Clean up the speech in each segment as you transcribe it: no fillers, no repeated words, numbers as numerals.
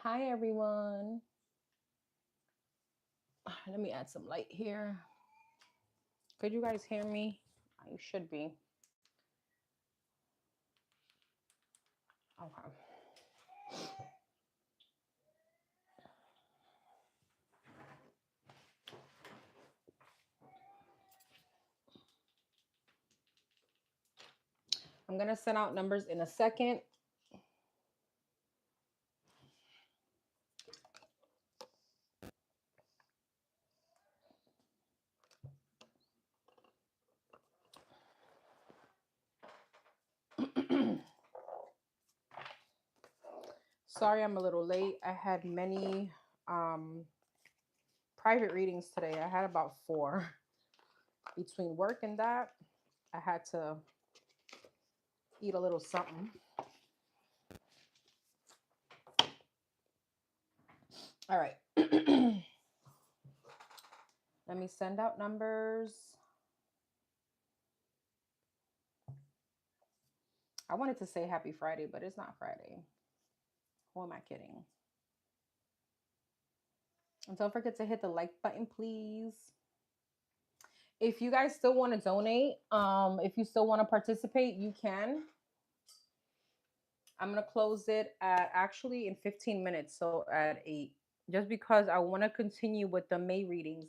Hi, everyone. Let me add some light here. Could you guys hear me? You should be. Okay. I'm going to send out numbers in a second. Sorry, I'm a little late. I had many um, private readings today. I had about 4. Between work and that, I had to eat a little something. All right. Let me send out numbers. I wanted to say happy Friday, but it's not Friday. Who am I kidding? And don't forget to hit the like button, please. If you guys still want to donate, if you still want to participate, you can. I'm gonna close it at actually in 15 minutes, so at 8, just because I want to continue with the May readings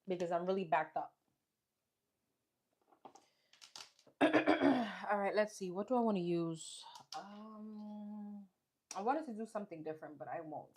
because I'm really backed up. All right, let's see. What do I want to use? I wanted to do something different, but I won't.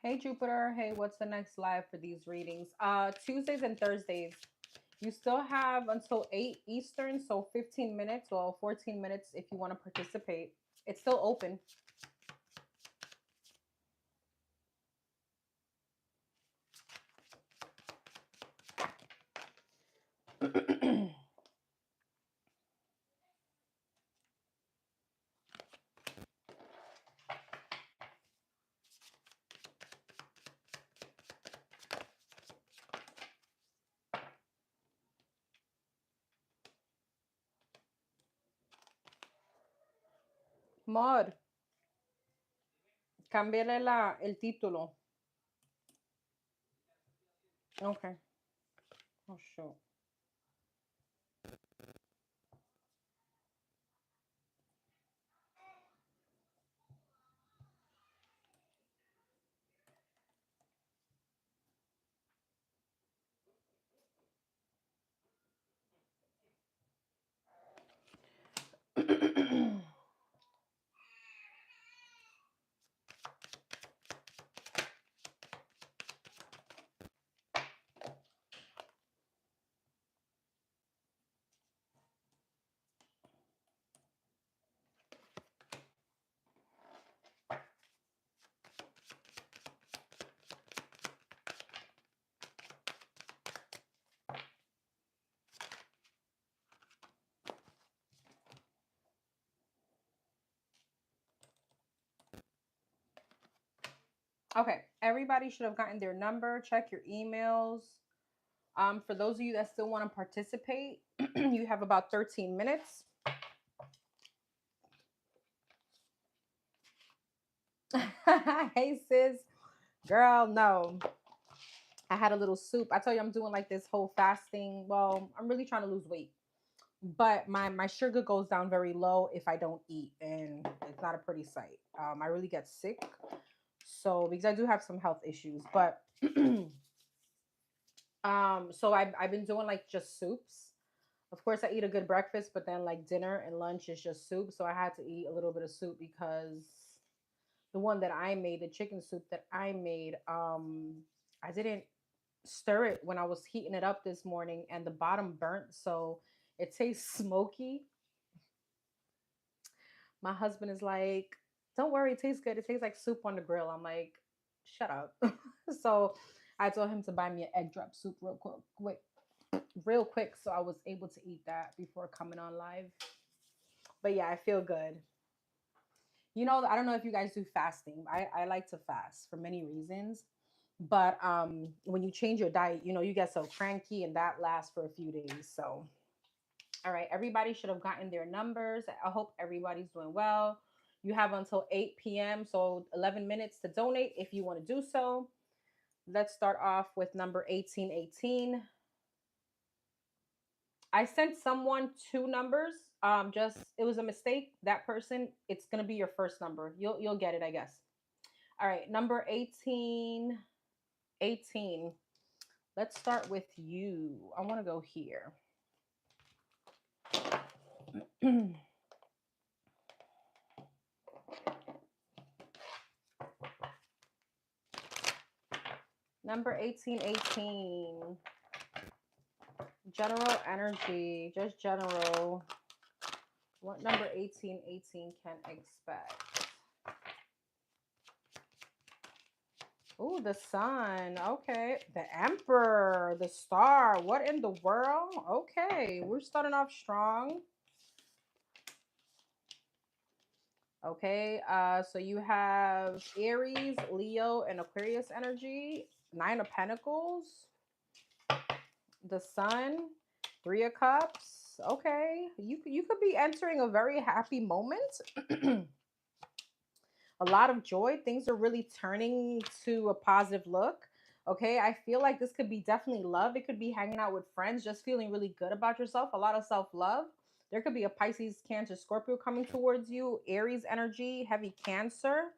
Hey Jupiter. Hey, what's the next live for these readings? Tuesdays and Thursdays. You still have until 8 Eastern, so 15 minutes, well, 14 minutes if you want to participate. It's still open. Mod, cámbiale el título. Okay. Oh, shoot. Okay, everybody should have gotten their number. Check your emails. For those of you that still want to participate, you have about 13 minutes. Hey, sis. Girl, no. I had a little soup. I tell you, I'm doing like this whole fasting. Well, I'm really trying to lose weight, but my sugar goes down very low if I don't eat, and it's not a pretty sight. I really get sick, so because I do have some health issues, but so I've been doing like just soups. Of course, I eat a good breakfast, but then like dinner and lunch is just soup. So I had to eat a little bit of soup because the one that I made, the chicken soup that I made, I didn't stir it when I was heating it up this morning, and the bottom burnt, so it tastes smoky. My husband is like, "Don't worry, it tastes good. It tastes like soup on the grill." I'm like, "Shut up." So I told him to buy me an egg drop soup real quick, so I was able to eat that before coming on live. But yeah, I feel good. I don't know if you guys do fasting. I like to fast for many reasons. But when you change your diet, you get so cranky, and that lasts for a few days. So, all right, everybody should have gotten their numbers. I hope everybody's doing well. You have until 8 p.m., so 11 minutes to donate if you want to do so. Let's start off with number 1818. I sent someone two numbers. Just it was a mistake. That person, it's gonna be your first number. You'll get it, I guess. All right, number 1818. Let's start with you. I want to go here. Number 1818. General energy, just general. What number 1818 can expect? Oh, the sun. Okay. The emperor, the star. What in the world? Okay. We're starting off strong. Okay. So you have Aries, Leo, and Aquarius energy. Nine of Pentacles. The sun. Three of Cups. Okay. You could be entering a very happy moment. A lot of joy. Things are really turning to a positive look. Okay, I feel like this could be definitely love. It could be hanging out with friends, just feeling really good about yourself. A lot of self love. There could be a Pisces, Cancer, Scorpio coming towards you. Aries energy, heavy Cancer.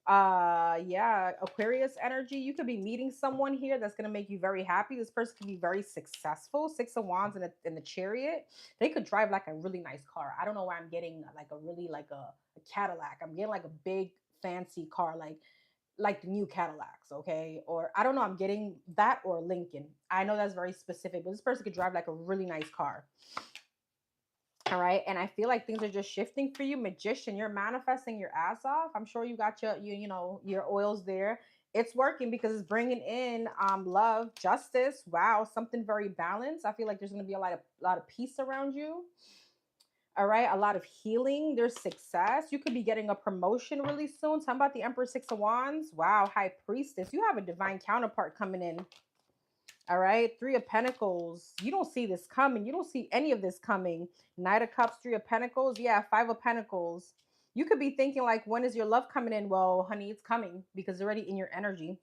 Yeah, Aquarius energy. You could be meeting someone here that's going to make you very happy. This person could be very successful. Six of Wands in the Chariot. They could drive like a really nice car. I don't know why I'm getting like a really like a Cadillac. I'm getting like a big fancy car, like the new Cadillacs, okay? Or I don't know, I'm getting that or Lincoln. I know that's very specific, but this person could drive like a really nice car. All right. And I feel like things are just shifting for you. Magician, you're manifesting your ass off. I'm sure you got your oils there. It's working because it's bringing in love, justice. Wow, something very balanced. I feel like there's going to be a lot of peace around you. All right, a lot of healing. There's success. You could be getting a promotion really soon. Talking about the Emperor, Six of Wands. Wow, High Priestess. You have a divine counterpart coming in. All right, Three of Pentacles. You don't see this coming. You don't see any of this coming. Knight of Cups, Three of Pentacles. Yeah, Five of Pentacles. You could be thinking like, when is your love coming in? Well, honey, it's coming because it's already in your energy.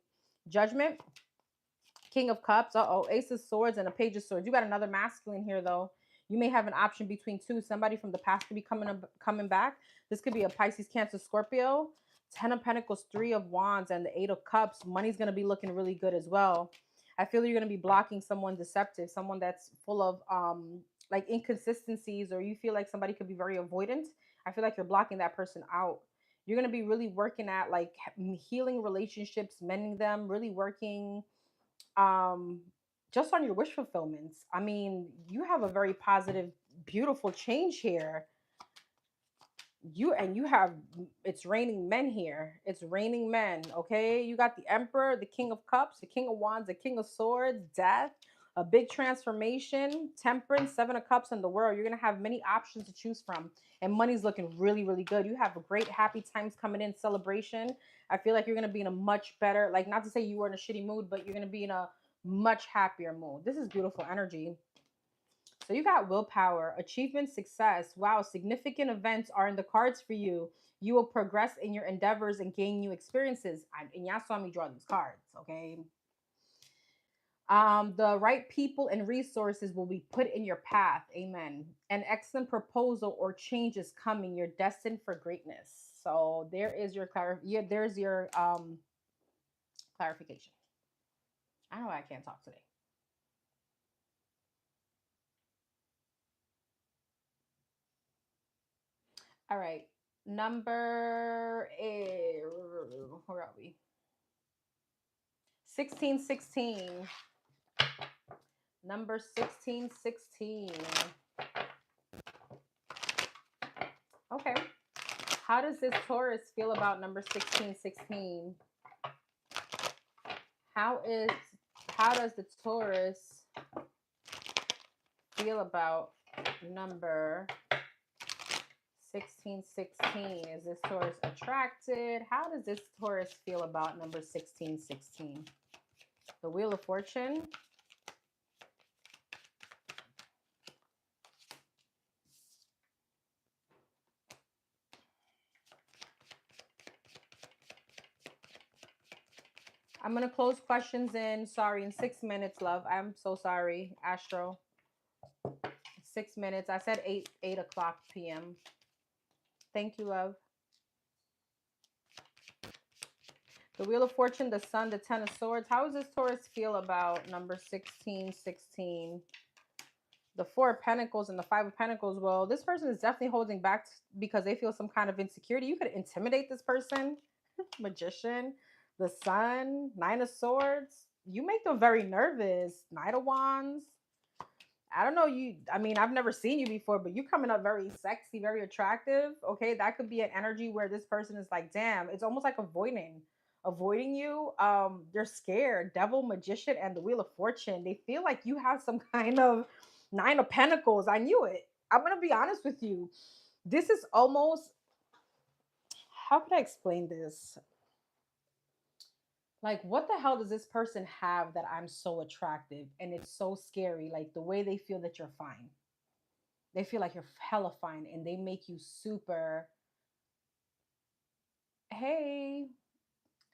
Judgment, King of Cups. Uh-oh, Ace of Swords and a Page of Swords. You got another masculine here, though. You may have an option between two. Somebody from the past could be coming back. This could be a Pisces, Cancer, Scorpio. Ten of Pentacles, Three of Wands, and the Eight of Cups. Money's going to be looking really good as well. I feel you're going to be blocking someone deceptive, someone that's full of like inconsistencies, or you feel like somebody could be very avoidant. I feel like you're blocking that person out. You're going to be really working at like healing relationships, mending them, really working um just on your wish fulfillments. I mean, you have a very positive, beautiful change here. You have, it's raining men here. It's raining men. Okay, you got the Emperor, the King of Cups, the King of Wands, the King of Swords, Death, a big transformation, Temperance, Seven of Cups, in the World. You're gonna have many options to choose from, and money's looking really, really good. You have a great happy times coming in, celebration. I feel like you're gonna be in a much better, like, not to say you were in a shitty mood, but you're gonna be in a much happier mood. This is beautiful energy. So you got willpower, achievement, success. Wow, significant events are in the cards for you. You will progress in your endeavors and gain new experiences. And y'all saw me draw these cards, okay? The right people and resources will be put in your path. Amen. An excellent proposal or change is coming. You're destined for greatness. So there is your there's your clarification. I know I can't talk today. All right. Number where are we? 1616. Number 1616. Okay. How does this Taurus feel about number 1616? How does the Taurus feel about number 1616? Is this Taurus attracted? How does this Taurus feel about number 1616? The Wheel of Fortune. I'm going to close questions in 6 minutes, love. I'm so sorry, Astro. 6 minutes. I said 8 o'clock p.m. Thank you, love. The Wheel of Fortune, the Sun, the Ten of Swords. How does this Taurus feel about number 1616? The Four of Pentacles and the Five of Pentacles. Well, this person is definitely holding back because they feel some kind of insecurity. You could intimidate this person. Magician, the Sun, Nine of Swords. You make them very nervous. Knight of Wands. I don't know you. I mean, I've never seen you before, but you're coming up very sexy, very attractive. Okay, that could be an energy where this person is like, damn, it's almost like avoiding you. They're scared. Devil, Magician, and the Wheel of Fortune. They feel like you have some kind of Nine of Pentacles. I knew it. I'm gonna be honest with you. This is almost, how could I explain this? Like, what the hell does this person have that I'm so attractive? And it's so scary. Like, the way they feel that you're fine. They feel like you're hella fine and they make you super. Hey,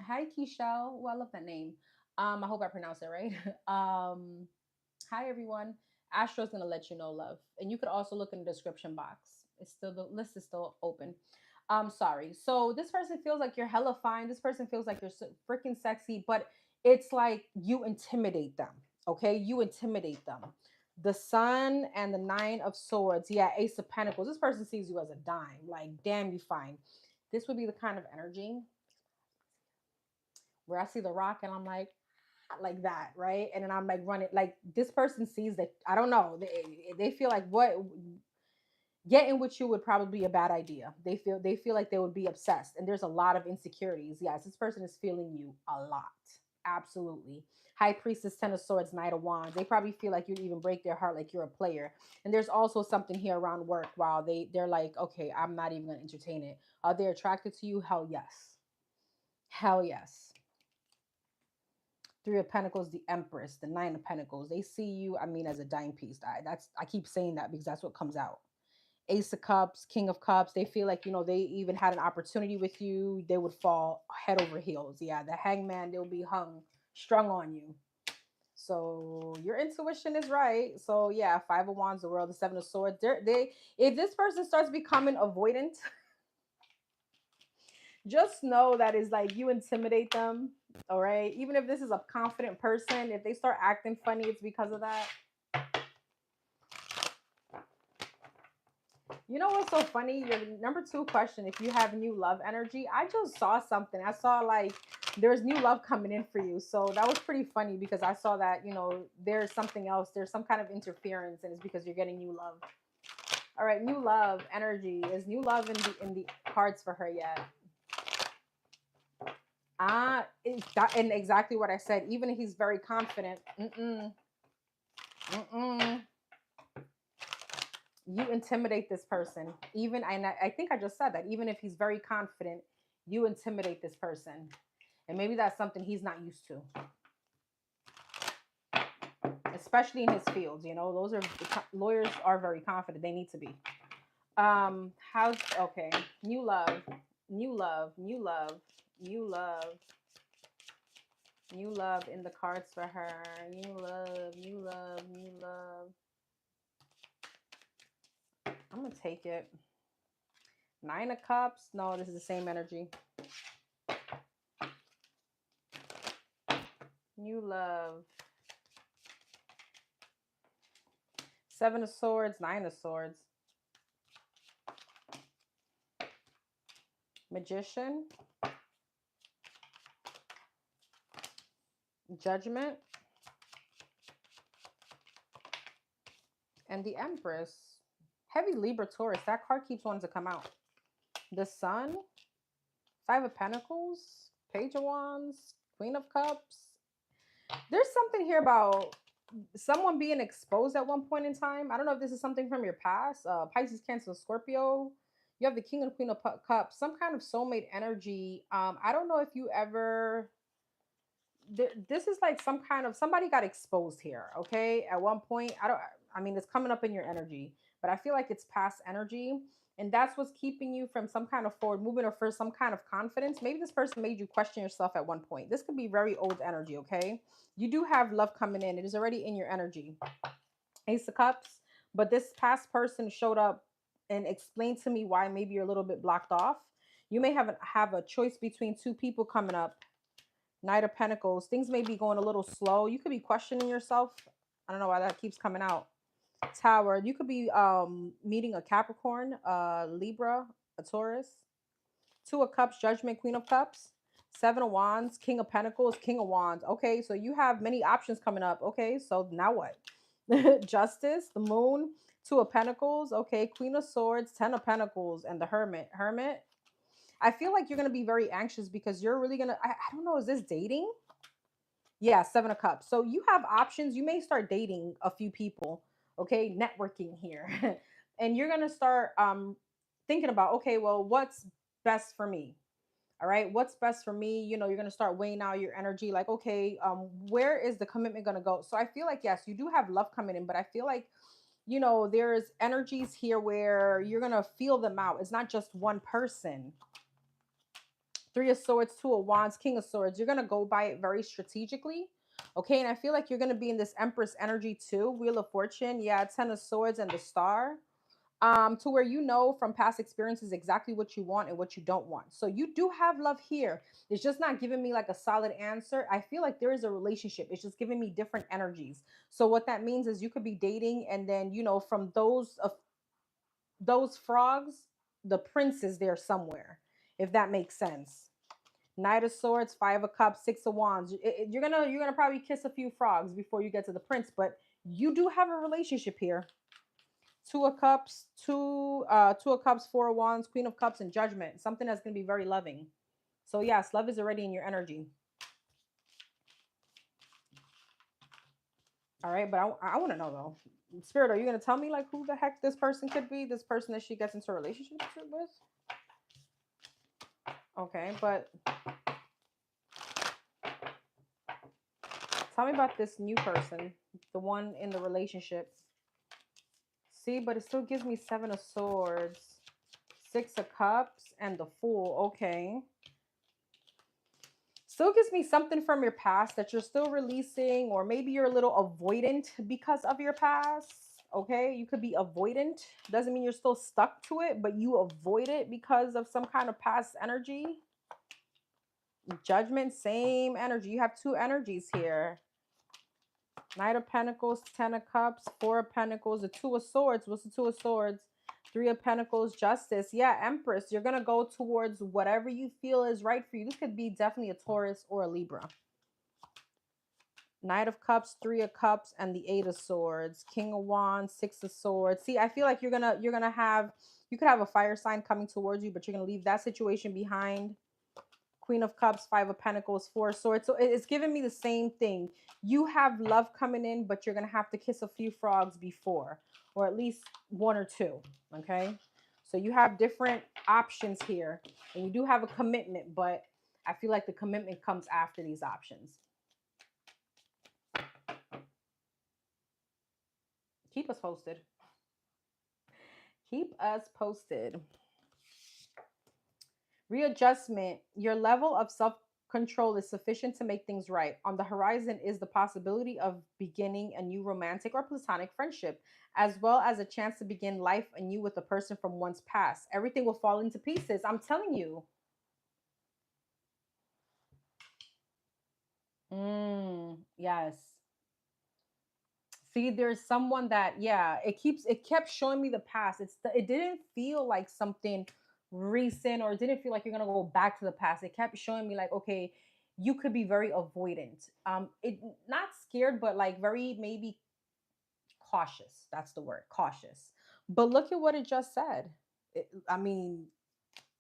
hi, Keishel. Oh, I love that name. I hope I pronounced it right. Hi, everyone. Astro's going to let you know, love. And you could also look in the description box. It's still, the list is still open. Sorry. So this person feels like you're hella fine. This person feels like you're so freaking sexy, but it's like you intimidate them. Okay, you intimidate them. The Sun and the Nine of Swords. Yeah, Ace of Pentacles. This person sees you as a dime. Like, damn, you fine. This would be the kind of energy where I see the Rock and I'm like that, right? And then I'm like running. Like, this person sees that. I don't know. They feel like what getting with you would probably be a bad idea. They feel like they would be obsessed, and there's a lot of insecurities. Yes, this person is feeling you a lot. Absolutely. High Priestess, Ten of Swords, Knight of Wands. They probably feel like you'd even break their heart, like you're a player. And there's also something here around work. Wow, they're like, okay, I'm not even gonna entertain it. Are they attracted to you? Hell yes. Hell yes. Three of Pentacles, the Empress, the Nine of Pentacles. They see you, I mean, as a dime piece. I keep saying that because that's what comes out. Ace of Cups, King of Cups. They feel like, they even had an opportunity with you. They would fall head over heels. Yeah, the Hangman, they'll be strung on you. So your intuition is right. So yeah, Five of Wands, the World, the Seven of Swords. If this person starts becoming avoidant, just know that is like you intimidate them. All right. Even if this is a confident person, if they start acting funny, it's because of that. You know what's so funny? Your number 2 question, if you have new love energy, I just saw something. I saw like there's new love coming in for you. So that was pretty funny because I saw that, there's something else. There's some kind of interference and it's because you're getting new love. All right, new love energy. Is new love in the cards for her yet? And exactly what I said. Even if he's very confident, you intimidate this person. Even, and I think I just said that. Even if he's very confident, you intimidate this person, and maybe that's something he's not used to, especially in his fields. Those are lawyers are very confident. They need to be. Okay, new love. New love, new love, new love, new love in the cards for her. New love, new love, new love. I'm going to take it. 9 of Cups. No, this is the same energy. New love. 7 of Swords, 9 of Swords. Magician. Judgment. And the Empress. Heavy Libra Taurus. That card keeps wanting to come out. The Sun. 5 of Pentacles. Page of Wands. Queen of Cups. There's something here about someone being exposed at one point in time. I don't know if this is something from your past. Pisces, Cancer, Scorpio. You have the King and Queen of Cups. Some kind of soulmate energy. I don't know if you ever... This is like some kind of... Somebody got exposed here, okay? At one point. I mean, it's coming up in your energy. But I feel like it's past energy. And that's what's keeping you from some kind of forward movement or for some kind of confidence. Maybe this person made you question yourself at one point. This could be very old energy, okay? You do have love coming in. It is already in your energy. Ace of Cups. But this past person showed up and explained to me why maybe you're a little bit blocked off. You may have a choice between 2 people coming up. Knight of Pentacles. Things may be going a little slow. You could be questioning yourself. I don't know why that keeps coming out. Tower. You could be meeting a Capricorn, Libra, a Taurus. 2 of Cups, Judgment, Queen of Cups. 7 of Wands, King of Pentacles, King of Wands. Okay, so you have many options coming up. Okay, so now what? Justice, the Moon, 2 of Pentacles. Okay, Queen of Swords, 10 of Pentacles, and the Hermit. I feel like you're going to be very anxious because you're really going to... I don't know, is this dating? Yeah, 7 of Cups. So you have options. You may start dating a few people. Okay, networking here. And you're going to start thinking about, okay, well, what's best for me? All right, what's best for me? You know, you're going to start weighing out your energy. Like, okay, where is the commitment going to go? So I feel like, yes, you do have love coming in, but I feel like, you know, there's energies here where you're going to feel them out. It's not just one person. 3 of Swords, 2 of Wands, King of Swords. You're going to go by it very strategically. Okay, and I feel like you're going to be in this Empress energy too. Wheel of Fortune. Yeah, 10 of Swords and the Star. To where you know from past experiences exactly what you want and what you don't want. So you do have love here. It's just not giving me like a solid answer. I feel like there is a relationship. It's just giving me different energies. So what that means is you could be dating and then, you know, from those frogs, the prince is there somewhere, if that makes sense. Knight of Swords, 5 of Cups, 6 of Wands. You're gonna probably kiss a few frogs before you get to the prince, but you do have a relationship here. 2 of Cups, 2 of Cups, 4 of Wands, Queen of Cups, and Judgment. Something that's gonna be very loving. So yes, love is already in your energy. All right, but I want to know though, Spirit, are you gonna tell me like who the heck this person could be? This person that she gets into a relationship with? Okay, but tell me about this new person, the one in the relationship. See, but it still gives me 7 of Swords, 6 of Cups, and the Fool. Okay. Still gives me something from your past that you're still releasing, or maybe you're a little avoidant because of your past. Okay, you could be avoidant. Doesn't mean you're still stuck to it, but you avoid it because of some kind of past energy. Judgment, same energy. You have 2 energies here. Knight of Pentacles, 10 of Cups, 4 of Pentacles, the 2 of Swords. What's the 2 of Swords? 3 of Pentacles, Justice. Yeah, Empress. You're going to go towards whatever you feel is right for you. This could be definitely a Taurus or a Libra. Knight of Cups, 3 of Cups, and the 8 of Swords. King of Wands, 6 of Swords. See, I feel like you could have a fire sign coming towards you, but you're going to leave that situation behind. Queen of Cups, 5 of Pentacles, 4 of Swords. So it's giving me the same thing. You have love coming in, but you're going to have to kiss a few frogs before, or at least 1 or 2. Okay. So you have different options here, and you do have a commitment, but I feel like the commitment comes after these options. Keep us posted. Keep us posted. Readjustment, your level of self control is sufficient to make things right. On the horizon is the possibility of beginning a new romantic or platonic friendship, as well as a chance to begin life anew with a person from one's past. Everything will fall into pieces. I'm telling you. Yes. See, there's someone that, yeah, it kept showing me the past. It didn't feel like something recent, or it didn't feel like you're gonna go back to the past. It kept showing me like, okay, you could be very avoidant. It not scared, but like very maybe cautious. That's the word, cautious. But look at what it just said. I mean,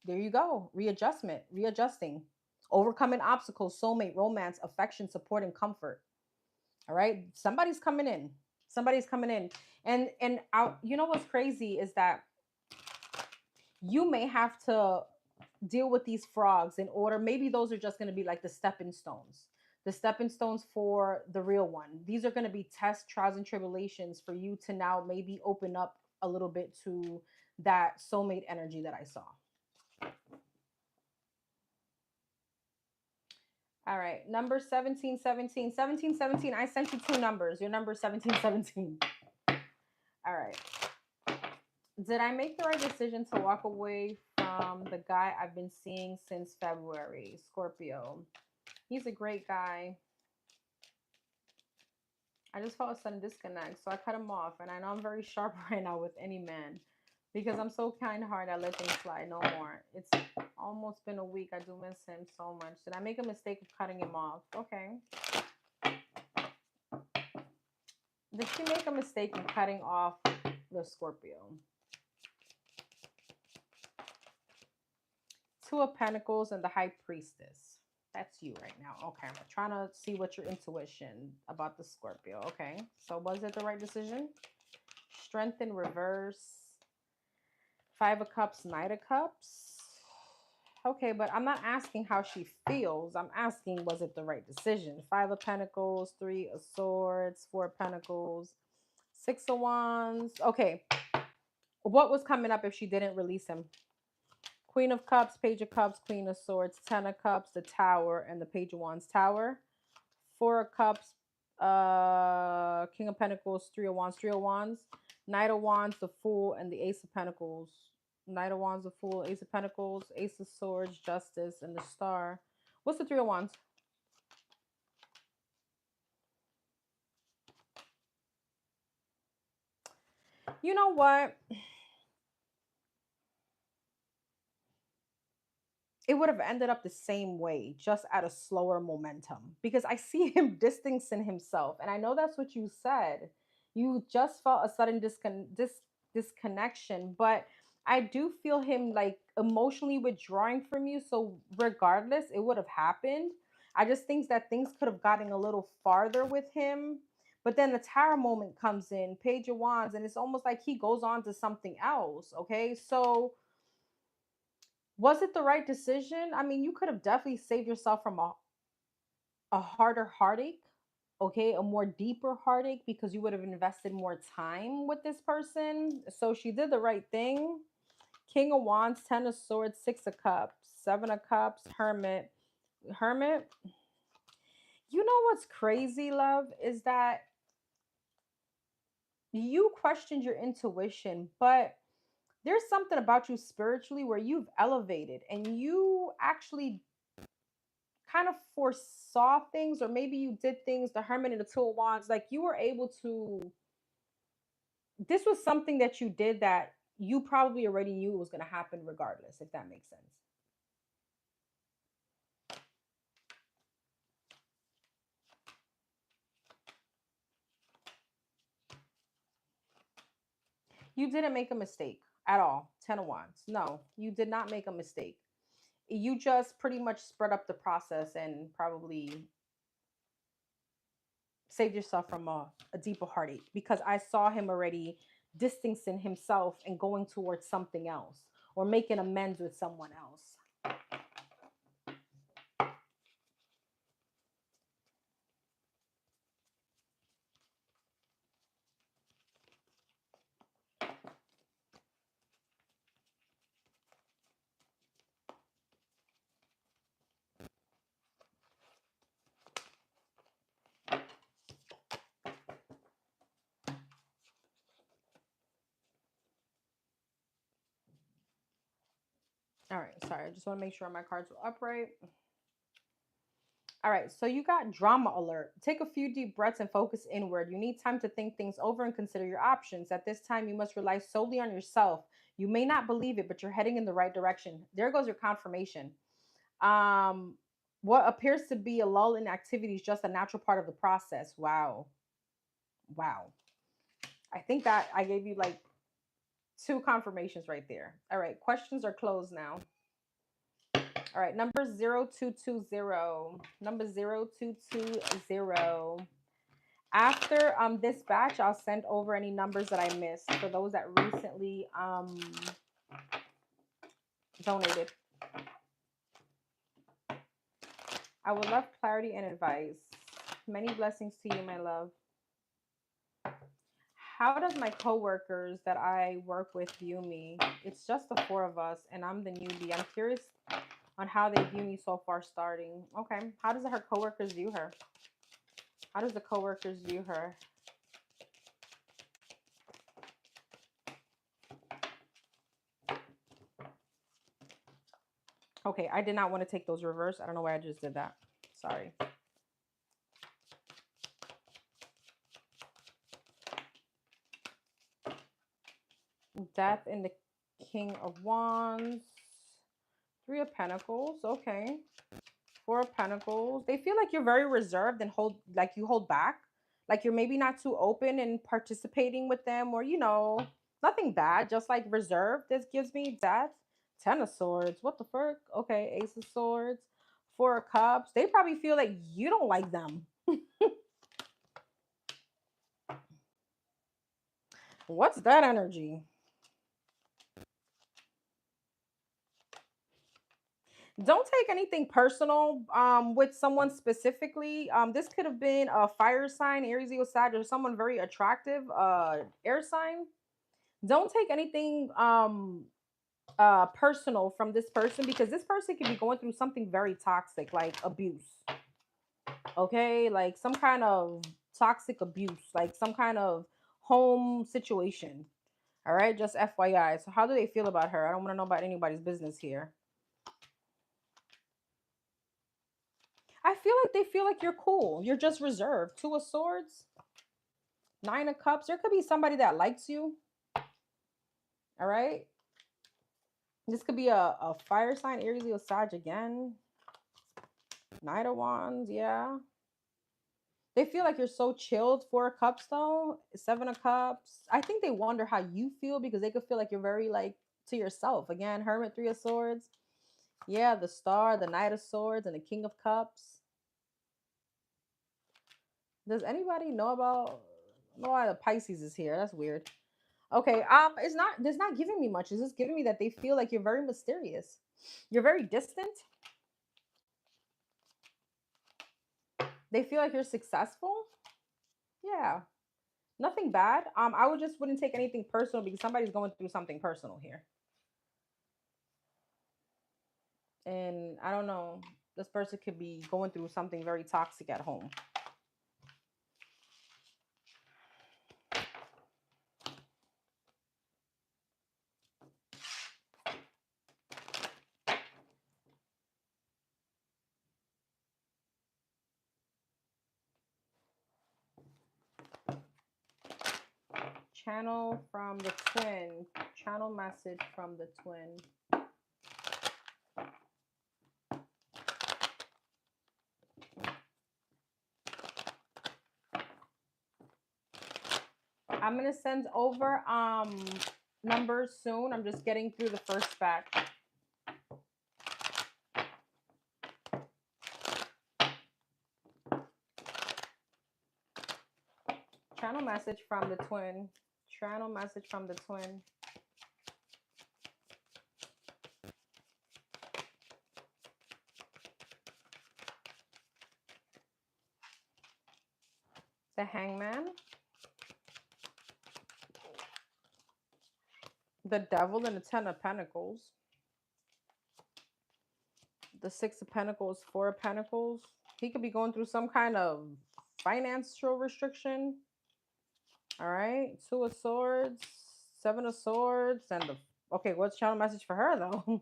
there you go. Readjustment, readjusting, overcoming obstacles, soulmate, romance, affection, support, and comfort. All right, somebody's coming in. Somebody's coming in, and out. You know what's crazy is that you may have to deal with these frogs in order. Maybe those are just going to be like the stepping stones for the real one. These are going to be tests, trials, and tribulations for you to now maybe open up a little bit to that soulmate energy that I saw. All right, number 1717. 1717, I sent you two numbers. Your number 1717. All right. Did I make the right decision to walk away from the guy I've been seeing since February? Scorpio. He's a great guy. I just felt a sudden disconnect, so I cut him off. And I know I'm very sharp right now with any man because I'm so kind-hearted. I let things slide no more. It's almost been a week. I do miss him so much. Did I make a mistake of cutting him off? Okay. Did she make a mistake in cutting off the Scorpio? Two of Pentacles and the High Priestess. That's you right now. Okay. I'm trying to see what your intuition about the Scorpio. Okay. So was it the right decision? Strength in reverse. Five of Cups, Knight of Cups. Okay, but I'm not asking how she feels. I'm asking, was it the right decision? Five of Pentacles, Three of Swords, Four of Pentacles, Six of Wands. Okay. What was coming up if she didn't release him? Queen of Cups, Page of Cups, Queen of Swords, Ten of Cups, the Tower, and the Page of Wands, Tower. Four of Cups, King of Pentacles, Three of Wands, Three of Wands, Knight of Wands, the Fool, and the Ace of Pentacles. Knight of Wands, the Fool, Ace of Pentacles, Ace of Swords, Justice, and the Star. What's the Three of Wands? You know what? It would have ended up the same way, just at a slower momentum. Because I see him distancing himself. And I know that's what you said. You just felt a sudden disconnection. But I do feel him like emotionally withdrawing from you. So regardless, it would have happened. I just think that things could have gotten a little farther with him. But then the Tower moment comes in, Page of Wands, and it's almost like he goes on to something else. Okay. So was it the right decision? I mean, you could have definitely saved yourself from a harder heartache, okay, a more deeper heartache because you would have invested more time with this person. So she did the right thing. King of Wands, Ten of Swords, Six of Cups, Seven of Cups, Hermit. Hermit. You know what's crazy, love, is that you questioned your intuition, but there's something about you spiritually where you've elevated and you actually kind of foresaw things, or maybe you did things, the Hermit and the Two of Wands, like you were able to, this was something that you did that you probably already knew was going to happen regardless, if that makes sense. You didn't make a mistake at all. Ten of Wands. No, you did not make a mistake. You just pretty much spread up the process and probably saved yourself from a deeper heartache, because I saw him already distancing himself and going towards something else or making amends with someone else. All right, sorry. I just want to make sure my cards were upright. All right, so you got drama alert. Take a few deep breaths and focus inward. You need time to think things over and consider your options. At this time, you must rely solely on yourself. You may not believe it, but you're heading in the right direction. There goes your confirmation. Um, what appears to be a lull in activity is just a natural part of the process. Wow. Wow. I think that I gave you like two confirmations right there. All right, questions are closed now. All right, number 0220. Number 0220. After this batch, I'll send over any numbers that I missed for those that recently donated. I would love clarity and advice. Many blessings to you, my love. How does my coworkers that I work with view me? It's just the four of us, and I'm the newbie. I'm curious on how they view me so far starting. Okay. How does her coworkers view her? How does the coworkers view her? Okay, I did not want to take those reverse. I don't know why I just did that. Sorry. Death and the King of Wands. Three of Pentacles. Okay. Four of Pentacles. They feel like you're very reserved and you hold back. Like you're maybe not too open in participating with them, or nothing bad, just like reserved. This gives me Death. Ten of Swords. What the fuck? Okay, Ace of Swords. Four of Cups. They probably feel like you don't like them. What's that energy? Don't take anything personal with someone specifically. This could have been a fire sign, Aries, Leo, Sag, or someone very attractive, air sign. Don't take anything personal from this person, because this person could be going through something very toxic, like abuse. Okay, like some kind of toxic abuse, like some kind of home situation. All right, just FYI. So how do they feel about her? I don't want to know about anybody's business here. I feel like they feel like you're cool. You're just reserved. Two of Swords, Nine of Cups. There could be somebody that likes you. All right. This could be a fire sign, Aries, Leo, Sag again. Knight of Wands, yeah. They feel like you're so chilled. Four of Cups, though. Seven of Cups. I think they wonder how you feel, because they could feel like you're very, like, to yourself. Again, Hermit, Three of Swords. Yeah, the Star, the Knight of Swords, and the King of Cups. Does anybody know about... I don't know why the Pisces is here. That's weird. Okay, it's not giving me much. It's just giving me that they feel like you're very mysterious. You're very distant. They feel like you're successful. Yeah. Nothing bad. I wouldn't take anything personal, because somebody's going through something personal here. And I don't know. This person could be going through something very toxic at home. Channel from the twin. Channel message from the twin. I'm going to send over numbers soon. I'm just getting through the first batch. Channel message from the twin. Channel message from the twin. The Hangman. The Devil and the Ten of Pentacles. The Six of Pentacles, Four of Pentacles. He could be going through some kind of financial restriction. All right. Two of Swords, Seven of Swords, and the... Okay, what's channel message for her, though?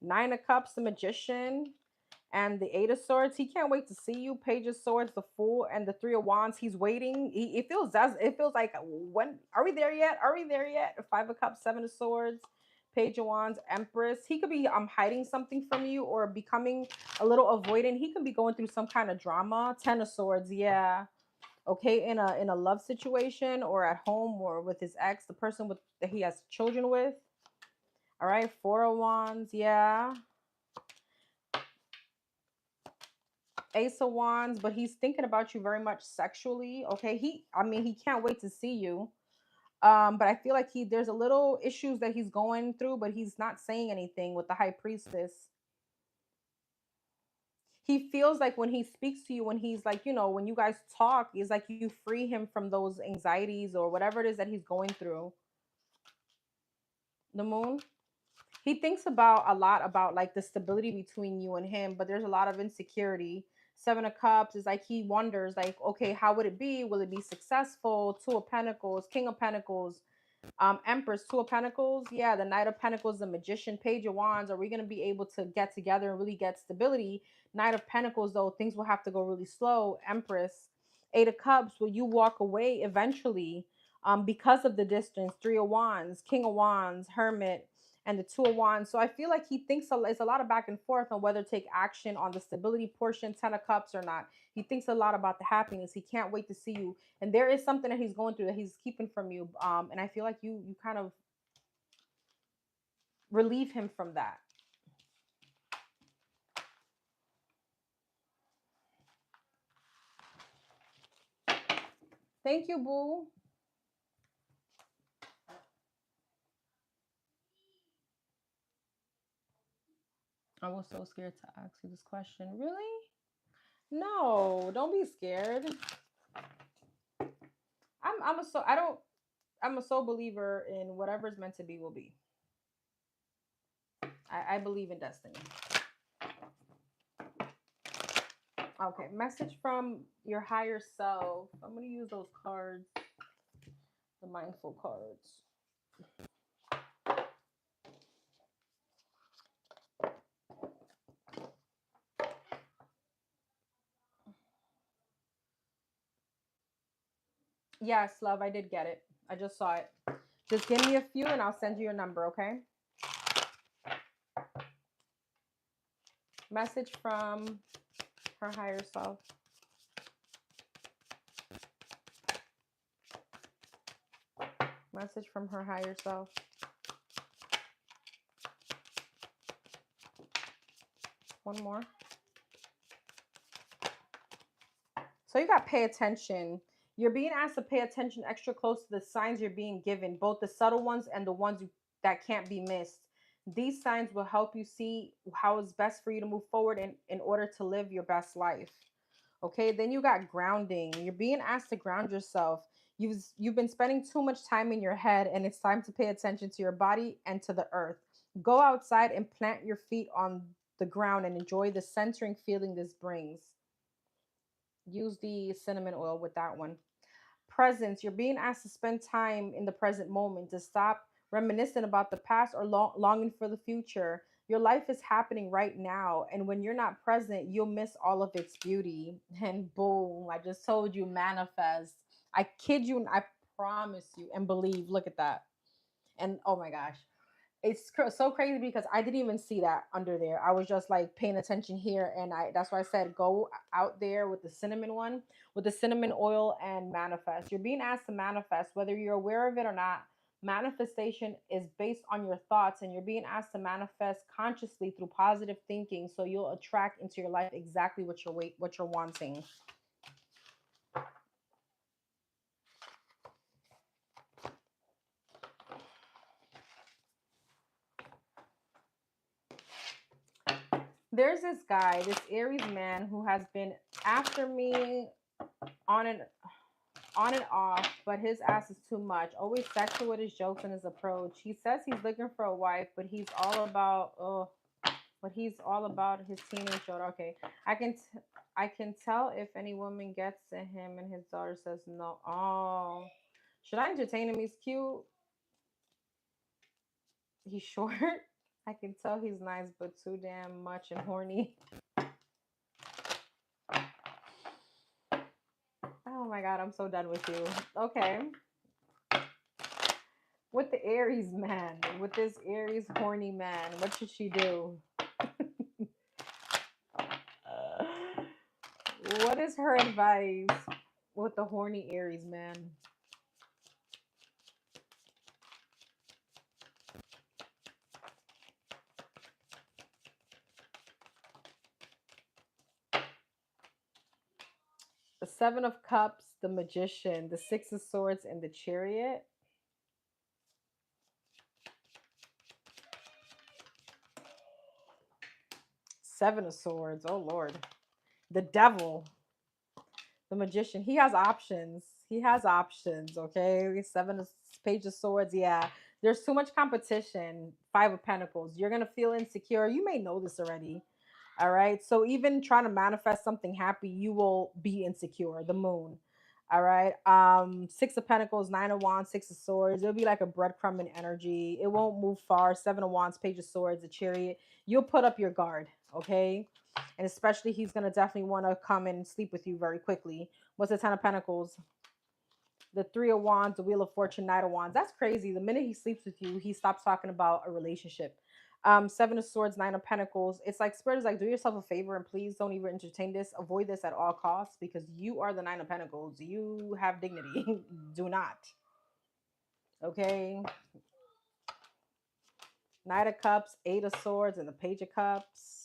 Nine of Cups, the Magician, and the Eight of Swords. He can't wait to see you. Page of Swords, the Fool, and the Three of Wands. He's waiting. It feels like, when are we there yet? Are we there yet? Five of Cups, Seven of Swords, Page of Wands, Empress. He could be hiding something from you or becoming a little avoidant. He could be going through some kind of drama. Ten of Swords, yeah. Okay, in a love situation or at home or with his ex, the person with that he has children with. All right, Four of Wands, yeah. Ace of Wands, but he's thinking about you very much sexually. Okay, he can't wait to see you. But I feel like there's a little issues that he's going through, but he's not saying anything with the High Priestess. He feels like when he speaks to you, when he's like, when you guys talk, it's like you free him from those anxieties or whatever it is that he's going through. The Moon. He thinks about a lot about like the stability between you and him, but there's a lot of insecurity. Seven of Cups is like he wonders, like, okay, how would it be? Will it be successful? Two of Pentacles, King of Pentacles, Empress, Two of Pentacles, yeah, the Knight of Pentacles, the Magician, Page of Wands. Are we going to be able to get together and really get stability? Knight of Pentacles, though, things will have to go really slow. Empress. Eight of Cups, will you walk away eventually because of the distance? Three of Wands, King of Wands, Hermit, and the Two of Wands. So I feel like he thinks it's a lot of back and forth on whether to take action on the stability portion, Ten of Cups, or not. He thinks a lot about the happiness. He can't wait to see you. And there is something that he's going through that he's keeping from you. And I feel like you kind of relieve him from that. Thank you, boo. I was so scared to ask you this question. Really? No, don't be scared. I'm a sole believer in whatever's meant to be will be. I believe in destiny. Okay, message from your higher self. I'm going to use those cards, the mindful cards. Yes, love, I did get it. I just saw it. Just give me a few and I'll send you your number, okay? Message from her higher self. Message from her higher self. One more. So you got pay attention. You're being asked to pay attention extra close to the signs you're being given, both the subtle ones and the ones that can't be missed. These signs will help you see how it's best for you to move forward in order to live your best life. Okay, then you got grounding. You're being asked to ground yourself. You've been spending too much time in your head, and it's time to pay attention to your body and to the earth. Go outside and plant your feet on the ground and enjoy the centering feeling this brings. Use the cinnamon oil with that one. Presence. You're being asked to spend time in the present moment, to stop reminiscing about the past or longing for the future. Your life is happening right now, and when you're not present, you'll miss all of its beauty. And boom, I just told you, manifest. I kid you, I promise you, and believe. Look at that. And oh my gosh, it's so crazy because I didn't even see that under there. I was just like paying attention here, and that's why I said go out there with the cinnamon one, with the cinnamon oil, and manifest. You're being asked to manifest, whether you're aware of it or not. Manifestation is based on your thoughts, and you're being asked to manifest consciously through positive thinking, so you'll attract into your life exactly what you're wanting. There's this guy, this Aries man, who has been after me on and off, but his ass is too much. Always sexual with his jokes and his approach. He says he's looking for a wife, but he's all about his teenage daughter. Okay, I can tell if any woman gets to him and his daughter says no. Oh, should I entertain him? He's cute. He's short. I can tell he's nice, but too damn much and horny. Oh my God, I'm so done with you. Okay. With the Aries man, with this Aries horny man, what should she do? What is her advice with the horny Aries man? The Seven of Cups, the Magician, the Six of Swords, and the Chariot. Seven of Swords. Oh Lord. The Devil, the Magician. He has options. He has options. Okay. Seven of Page of Swords. Yeah. There's too much competition. Five of Pentacles. You're gonna feel insecure. You may know this already. All right. So even trying to manifest something happy, you will be insecure. The Moon. All right. Six of Pentacles, Nine of Wands, Six of Swords. It'll be like a breadcrumb in energy. It won't move far. Seven of Wands, Page of Swords, the Chariot. You'll put up your guard. Okay. And especially he's gonna definitely want to come and sleep with you very quickly. What's the Ten of Pentacles? The Three of Wands, the Wheel of Fortune, Knight of Wands. That's crazy. The minute he sleeps with you, he stops talking about a relationship. Seven of Swords, Nine of Pentacles. It's like Spirit is like, do yourself a favor and please don't even entertain this. Avoid this at all costs because you are the Nine of Pentacles. You have dignity. Do not. Okay. Knight of Cups, Eight of Swords, and the Page of Cups.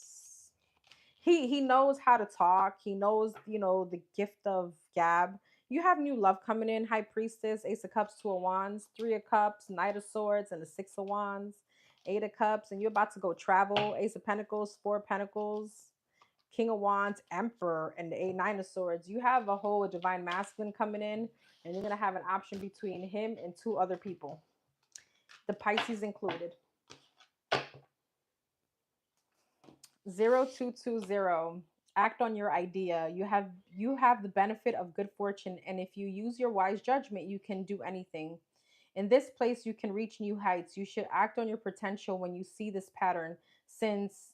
He knows how to talk. He knows, the gift of gab. You have new love coming in. High Priestess, Ace of Cups, Two of Wands, Three of Cups, Knight of Swords, and the Six of Wands, Eight of Cups, and you're about to go travel. Ace of Pentacles, Four of Pentacles, King of Wands, Emperor, and the Nine of Swords. You have a whole divine masculine coming in, and you're gonna have an option between him and two other people, the Pisces included. 0220. Act on your idea. You have the benefit of good fortune, and if you use your wise judgment, you can do anything. In this place, you can reach new heights. You should act on your potential when you see this pattern, since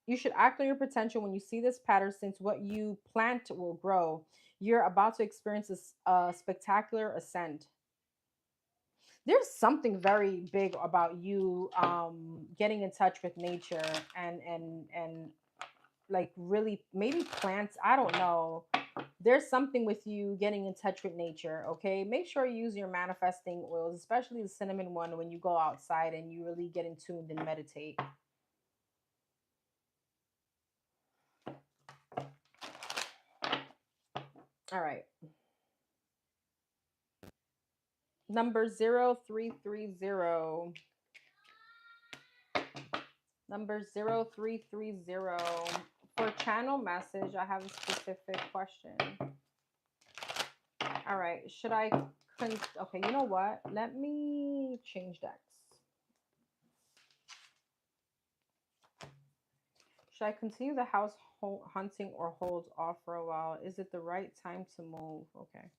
you should act on your potential when you see this pattern, since what you plant will grow. You're about to experience a spectacular ascent. There's something very big about you getting in touch with nature and like really maybe plants, I don't know. There's something with you getting in touch with nature. Okay, make sure you use your manifesting oils, especially the cinnamon one, when you go outside and you really get in tune and meditate. All right, number 0330. Number 0330. For channel message, I have a specific question. All right, should I okay, you know what, let me change decks. Should I continue the house hunting or hold off for a while? Is it the right time to move? Okay.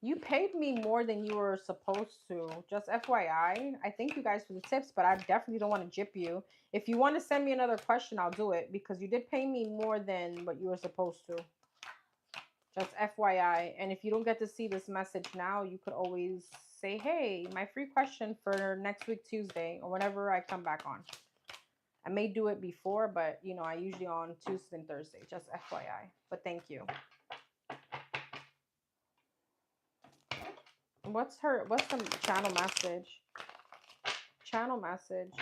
You paid me more than you were supposed to. Just FYI. I thank you guys for the tips, but I definitely don't want to jip you. If you want to send me another question, I'll do it because you did pay me more than what you were supposed to. Just FYI. And if you don't get to see this message now, you could always say, hey, my free question for next week, Tuesday, or whenever I come back on. I may do it before, but I usually on Tuesday and Thursday. Just FYI. But thank you. What's the channel message? Channel message.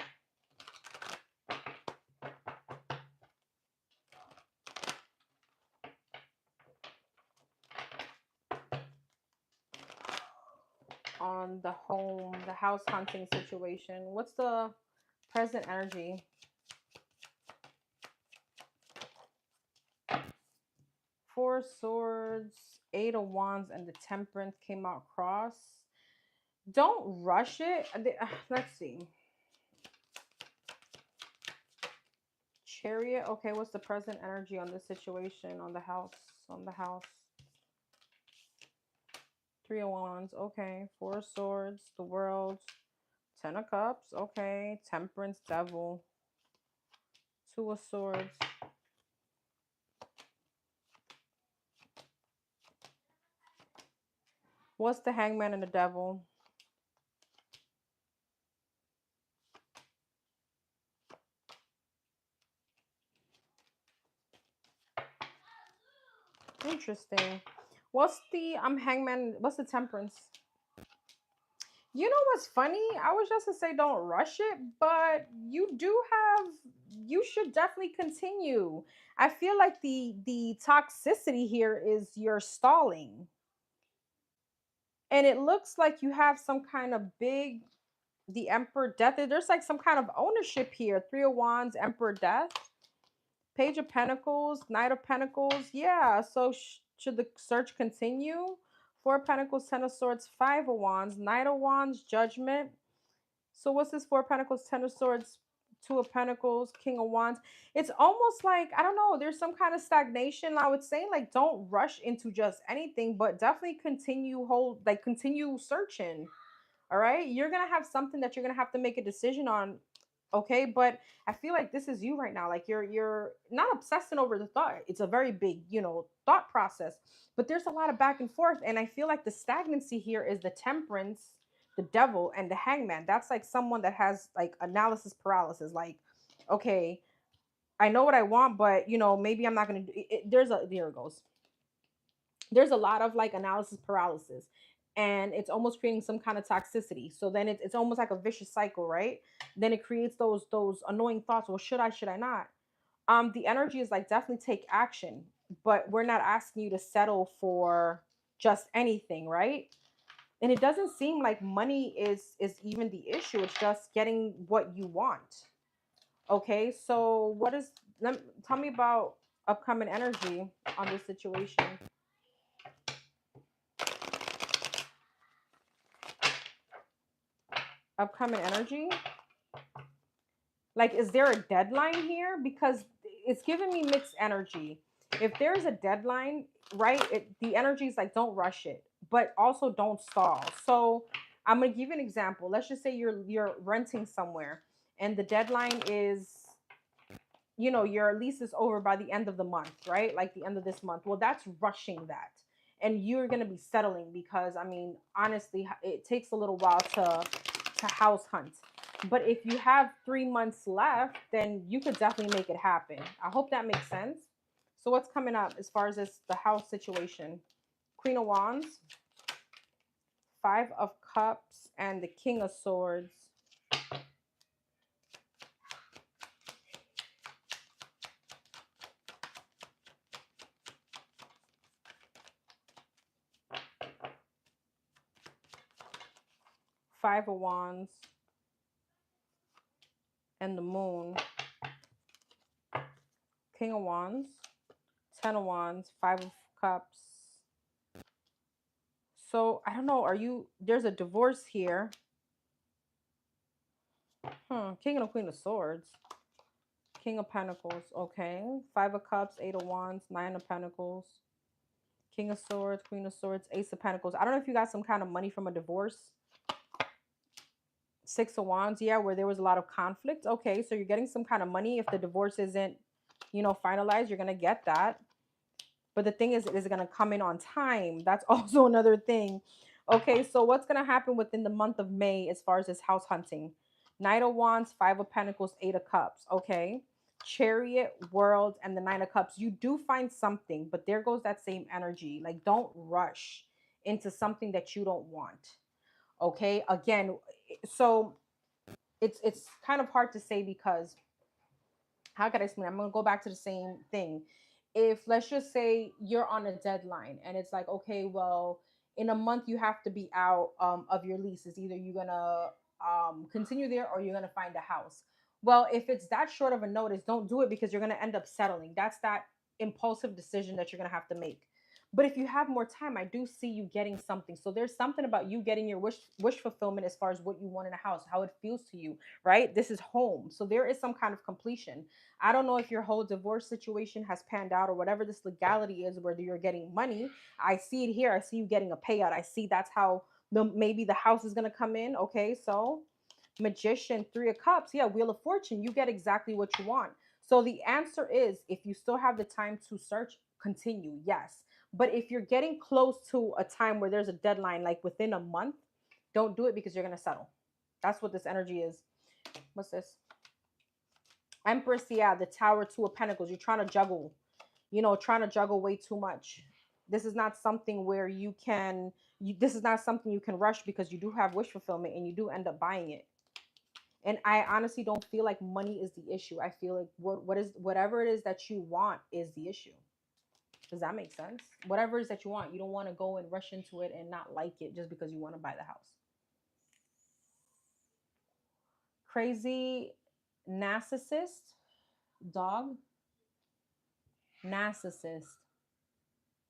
On the house hunting situation. What's the present energy? Four of Swords, Eight of Wands, and the Temperance came out cross. Don't rush it. Let's see. Chariot. Okay, what's the present energy on this situation? On the house. On the house. Three of Wands. Okay. Four of Swords. The World. Ten of Cups. Okay. Temperance. Devil. Two of Swords. What's the Hangman and the Devil? Interesting. What's the Hangman? What's the Temperance? You know what's funny? I was just to say don't rush it, but you should definitely continue. I feel like the toxicity here is you're stalling. And it looks like you have some kind of big the Emperor Death. There's like some kind of ownership here. Three of Wands, Emperor Death, Page of Pentacles, Knight of Pentacles. Yeah. So should the search continue? Four of Pentacles, Ten of Swords, Five of Wands, Knight of Wands, Judgment. So what's this? Four of Pentacles, Ten of Swords, Two of Pentacles, King of Wands. It's almost like, I don't know, there's some kind of stagnation. I would say like don't rush into just anything, but definitely continue searching. All right. You're going to have something that you're going to have to make a decision on. Okay. But I feel like this is you right now. Like you're not obsessing over the thought. It's a very big, thought process, but there's a lot of back and forth. And I feel like the stagnancy here is the Temperance, the Devil, and the Hangman. That's like someone that has like analysis paralysis. Like, okay, I know what I want, but maybe I'm not going to do it. There it goes. There's a lot of like analysis paralysis, and it's almost creating some kind of toxicity. So then it's almost like a vicious cycle, right? Then it creates those annoying thoughts. Well, should I not? The energy is like definitely take action, but we're not asking you to settle for just anything, right? And it doesn't seem like money is even the issue. It's just getting what you want. Okay, so tell me about upcoming energy on this situation. Upcoming energy. Like, is there a deadline here? Because it's giving me mixed energy. If there's a deadline, right, the energy is like, don't rush it, but also don't stall. So I'm gonna give you an example. Let's just say you're renting somewhere, and the deadline is, your lease is over by the end of the month, right? Like the end of this month. Well, that's rushing that, and you're gonna be settling because I mean, honestly, it takes a little while to house hunt. But if you have 3 months left, then you could definitely make it happen. I hope that makes sense. So what's coming up as far as the house situation? Queen of Wands, Five of Cups, and the King of Swords. Five of Wands and the Moon. King of Wands, Ten of Wands, Five of Cups. So I don't know. There's a divorce here. King and Queen of Swords. King of Pentacles. Okay. Five of Cups, Eight of Wands, Nine of Pentacles. King of Swords, Queen of Swords, Ace of Pentacles. I don't know if you got some kind of money from a divorce. Six of Wands, yeah, where there was a lot of conflict. Okay, so you're getting some kind of money. If the divorce isn't, finalized, you're going to get that. But the thing is it going to come in on time? That's also another thing. Okay, so what's going to happen within the month of May as far as this house hunting? Knight of Wands, Five of Pentacles, Eight of Cups. Okay. Chariot, World, and the Nine of Cups. You do find something, but there goes that same energy. Like, don't rush into something that you don't want. Okay. Again, so it's kind of hard to say because how could I explain? I'm gonna go back to the same thing. If let's just say you're on a deadline and it's like, okay, well, in a month you have to be out of your lease. It's either you're gonna continue there or you're gonna find a house. Well, if it's that short of a notice, don't do it because you're gonna end up settling. That's that impulsive decision that you're gonna have to make. But if you have more time, I do see you getting something. So there's something about you getting your wish fulfillment as far as what you want in a house, how it feels to you, right? This is home. So there is some kind of completion. I don't know if your whole divorce situation has panned out or whatever this legality is, whether you're getting money. I see it here. I see you getting a payout. I see that's how maybe the house is going to come in. Okay, so Magician, Three of Cups. Yeah, Wheel of Fortune. You get exactly what you want. So the answer is, if you still have the time to search, continue. Yes. But if you're getting close to a time where there's a deadline, like within a month, don't do it because you're going to settle. That's what this energy is. What's this? Empress, yeah, the Tower, Two of Pentacles. You're trying to juggle, trying to juggle way too much. This is not something where this is not something you can rush, because you do have wish fulfillment and you do end up buying it. And I honestly don't feel like money is the issue. I feel like whatever it is that you want is the issue. Does that make sense? Whatever it is that you want, you don't want to go and rush into it and not like it just because you want to buy the house. Crazy narcissist, dog, narcissist.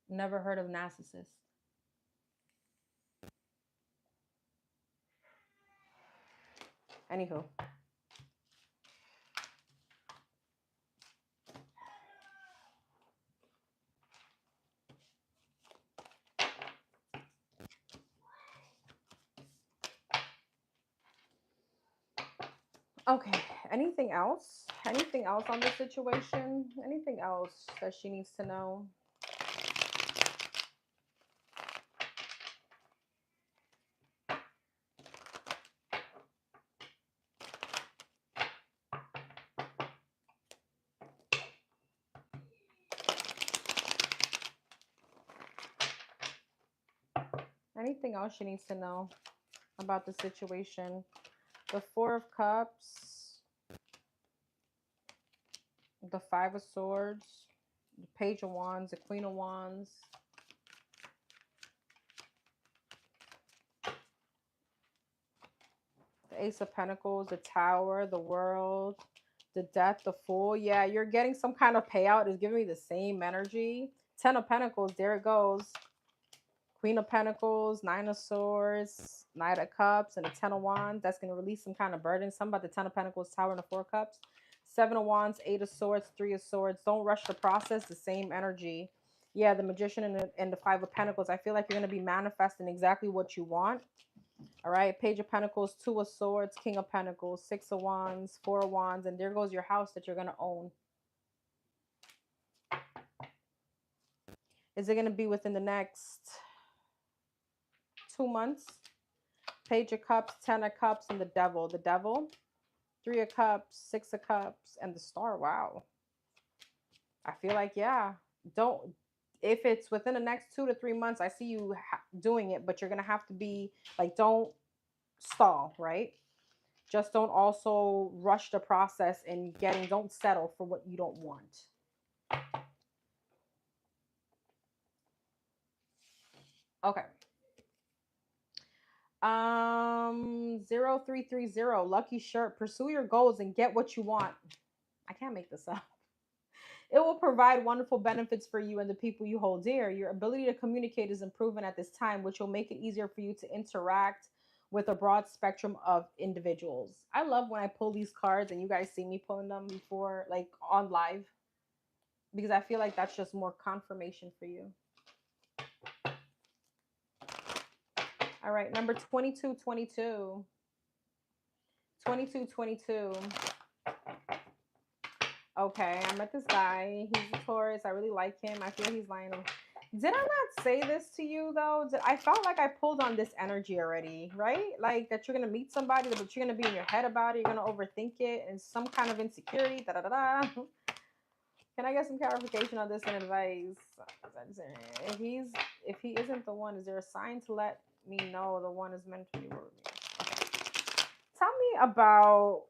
Never heard of narcissist. Anywho. Okay. Anything else? Anything else on this situation? Anything else that she needs to know? Anything else she needs to know about the situation? The Four of Cups, the Five of Swords, the Page of Wands, the Queen of Wands, the Ace of Pentacles, the Tower, the World, the Death, the Fool. Yeah, you're getting some kind of payout. It's giving me the same energy. Ten of Pentacles, there it goes. Queen of Pentacles, Nine of Swords, Knight of Cups, and the Ten of Wands. That's going to release some kind of burden. Something about the Ten of Pentacles, Tower, and the Four of Cups. Seven of Wands, Eight of Swords, Three of Swords. Don't rush the process. The same energy. Yeah, the Magician and the Five of Pentacles. I feel like you're going to be manifesting exactly what you want. All right. Page of Pentacles, Two of Swords, King of Pentacles, Six of Wands, Four of Wands. And there goes your house that you're going to own. Is it going to be within the next 2 months? Page of Cups, Ten of Cups, and the Devil. The Devil, Three of Cups, Six of Cups, and the Star. Wow. I feel like, yeah. If it's within the next 2 to 3 months, I see you doing it, but you're going to have to be like, don't stall, right? Just don't also rush the process and don't settle for what you don't want. Okay. 0330, lucky shirt. Pursue your goals and get what you want. I can't make this up. It will provide wonderful benefits for you and the people you hold dear. Your ability to communicate is improving at this time, which will make it easier for you to interact with a broad spectrum of individuals. I love when I pull these cards and you guys see me pulling them before, like on live, because I feel like that's just more confirmation for you. All right, number 2222. 2222. Okay, I met this guy. He's a Taurus. I really like him. I feel he's lying. Did I not say this to you though? I felt like I pulled on this energy already, right? Like that you're gonna meet somebody, but you're gonna be in your head about it. You're gonna overthink it, and some kind of insecurity. Da da da da. Can I get some clarification on this and advice? If he isn't the one, is there a sign to let me know the one is meant to be with me? Okay. Tell me about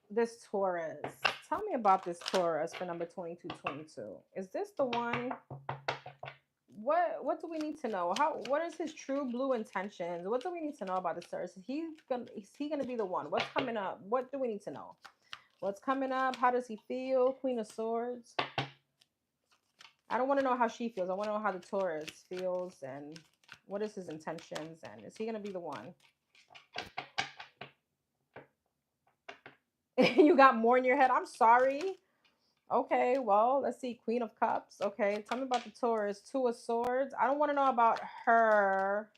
this Taurus. Tell me about this Taurus for number 2222. Is this the one? What do we need to know? What is his true blue intentions? What do we need to know about this Taurus? Is he gonna be the one? What's coming up? What do we need to know? What's coming up? How does he feel? Queen of Swords. I don't want to know how she feels. I want to know how the Taurus feels and what is his intentions and is he going to be the one? You got more in your head. I'm sorry. Okay, well, let's see. Queen of Cups. Okay, tell me about the Taurus. Two of Swords. I don't want to know about her.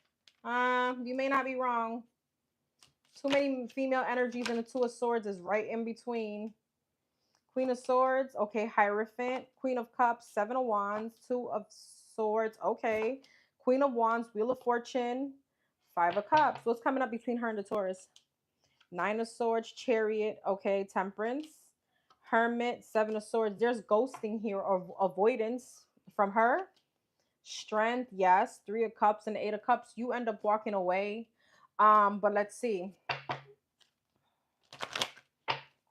You may not be wrong. Too many female energies, and the Two of Swords is right in between. Queen of Swords. Okay, Hierophant. Queen of Cups. Seven of Wands. Two of Swords. Okay. Queen of Wands. Wheel of Fortune. Five of Cups. What's coming up between her and the Taurus? Nine of Swords, Chariot, okay, Temperance, Hermit, Seven of Swords. There's ghosting here or avoidance from her. Strength, yes. Three of Cups and Eight of Cups. You end up walking away. But let's see.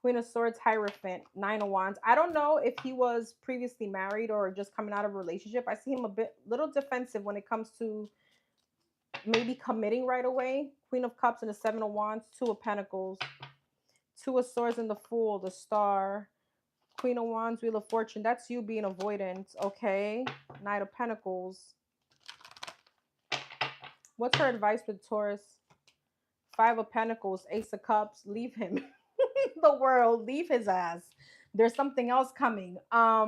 Queen of Swords, Hierophant, Nine of Wands. I don't know if he was previously married or just coming out of a relationship. I see him a little defensive when it comes to maybe committing right away. Queen of Cups and the Seven of Wands, Two of Pentacles. Two of Swords and the Fool, the Star, Queen of Wands, Wheel of Fortune. That's you being avoidant, okay? Knight of Pentacles. What's her advice for Taurus? Five of Pentacles, Ace of Cups. Leave him. The world, leave his ass. There's something else coming. I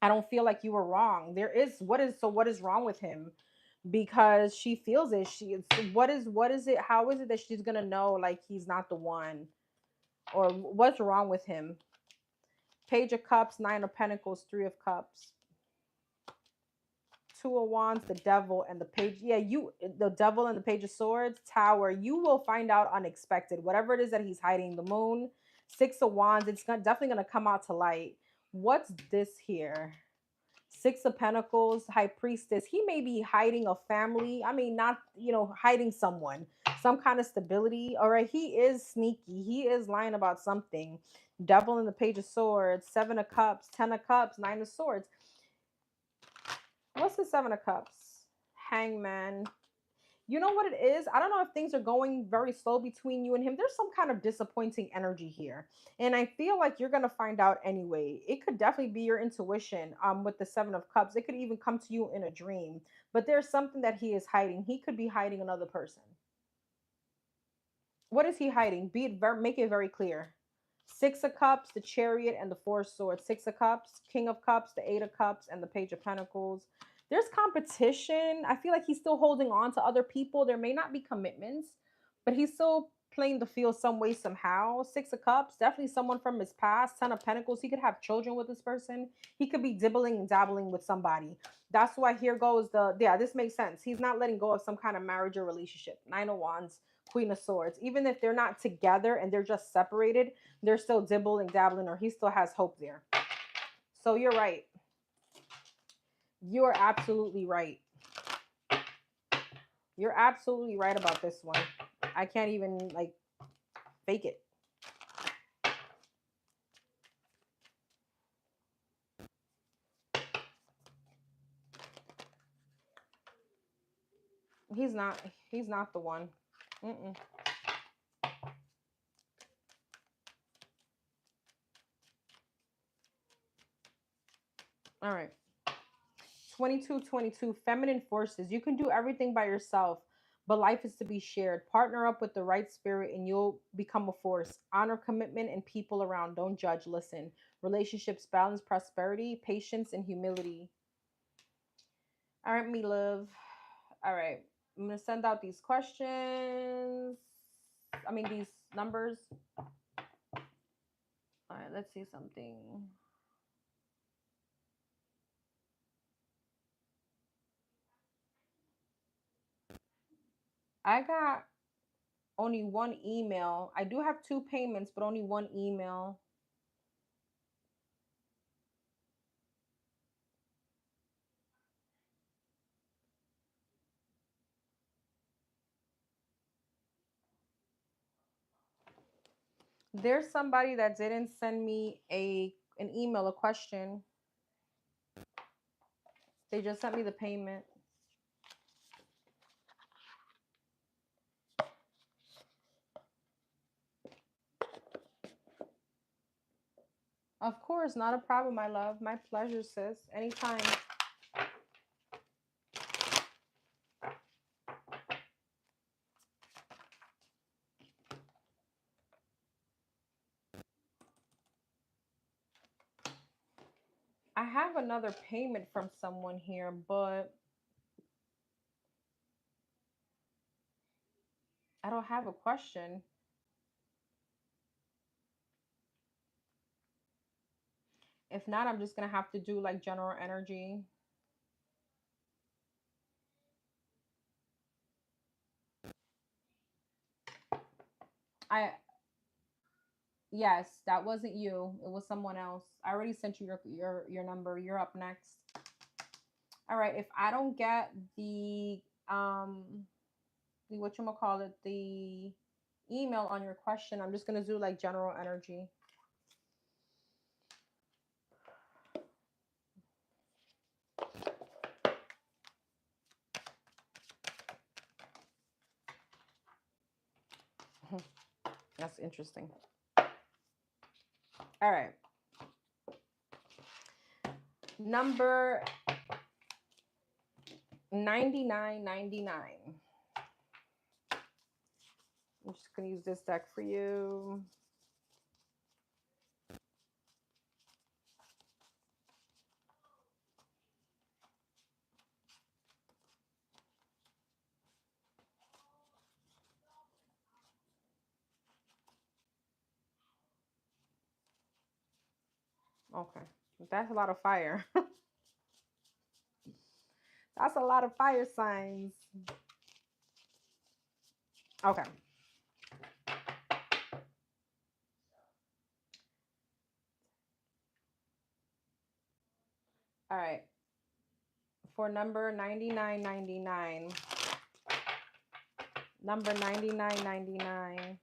don't feel like you were wrong. There is what is wrong with him? Because she feels it. What is it? How is it that she's gonna know like he's not the one? Or what's wrong with him? Page of Cups, Nine of Pentacles, Three of Cups, Two of Wands, the Devil, and the Page. Yeah, the Devil and the Page of Swords, Tower. You will find out unexpected. Whatever it is that he's hiding, the Moon, Six of Wands, it's definitely going to come out to light. What's this here? Six of Pentacles, High Priestess. He may be hiding a family. I mean, not, hiding someone. Some kind of stability. All right, he is sneaky. He is lying about something. Devil and the Page of Swords, Seven of Cups, Ten of Cups, Nine of Swords. What's the Seven of Cups? Hangman. You know what it is? I don't know if things are going very slow between you and him. There's some kind of disappointing energy here. And I feel like you're going to find out anyway. It could definitely be your intuition with the Seven of Cups. It could even come to you in a dream. But there's something that he is hiding. He could be hiding another person. What is he hiding? Make it very clear. Six of Cups, the Chariot, and the Four of Swords. Six of Cups, King of Cups, the Eight of Cups, and the Page of Pentacles. There's competition. I feel like he's still holding on to other people. There may not be commitments, but he's still playing the field some way, somehow. Six of Cups, definitely someone from his past. Ten of Pentacles, he could have children with this person. He could be dibbling and dabbling with somebody. That's why here goes this makes sense. He's not letting go of some kind of marriage or relationship. Nine of Wands, Queen of Swords. Even if they're not together and they're just separated, they're still dibbling, dabbling, or he still has hope there. So you're right. You're absolutely right. You're absolutely right about this one. I can't even fake it. He's not the one. Mm-mm. All right. 2222, feminine forces. You can do everything by yourself, but life is to be shared. Partner up with the right spirit and you'll become a force. Honor commitment and people around. Don't judge, listen. Relationships, balance, prosperity, patience, and humility. All right, me love. All right. I'm going to send out these questions. These numbers. All right, let's see something. I got only one email. I do have two payments, but only one email. There's somebody that didn't send me an email, a question. They just sent me the payment. Of course, not a problem, my love. My pleasure, sis. Anytime. I have another payment from someone here, but I don't have a question. If not, I'm just gonna have to do like general energy. I Yes, that wasn't you. It was someone else. I already sent you your number. You're up next. All right. If I don't get the what you call it, the email on your question, I'm just gonna do like general energy. That's interesting. All right. Number 9999. I'm just going to use this deck for you. Okay. That's a lot of fire. That's a lot of fire signs. Okay. All right. For number 9999. Number 9999.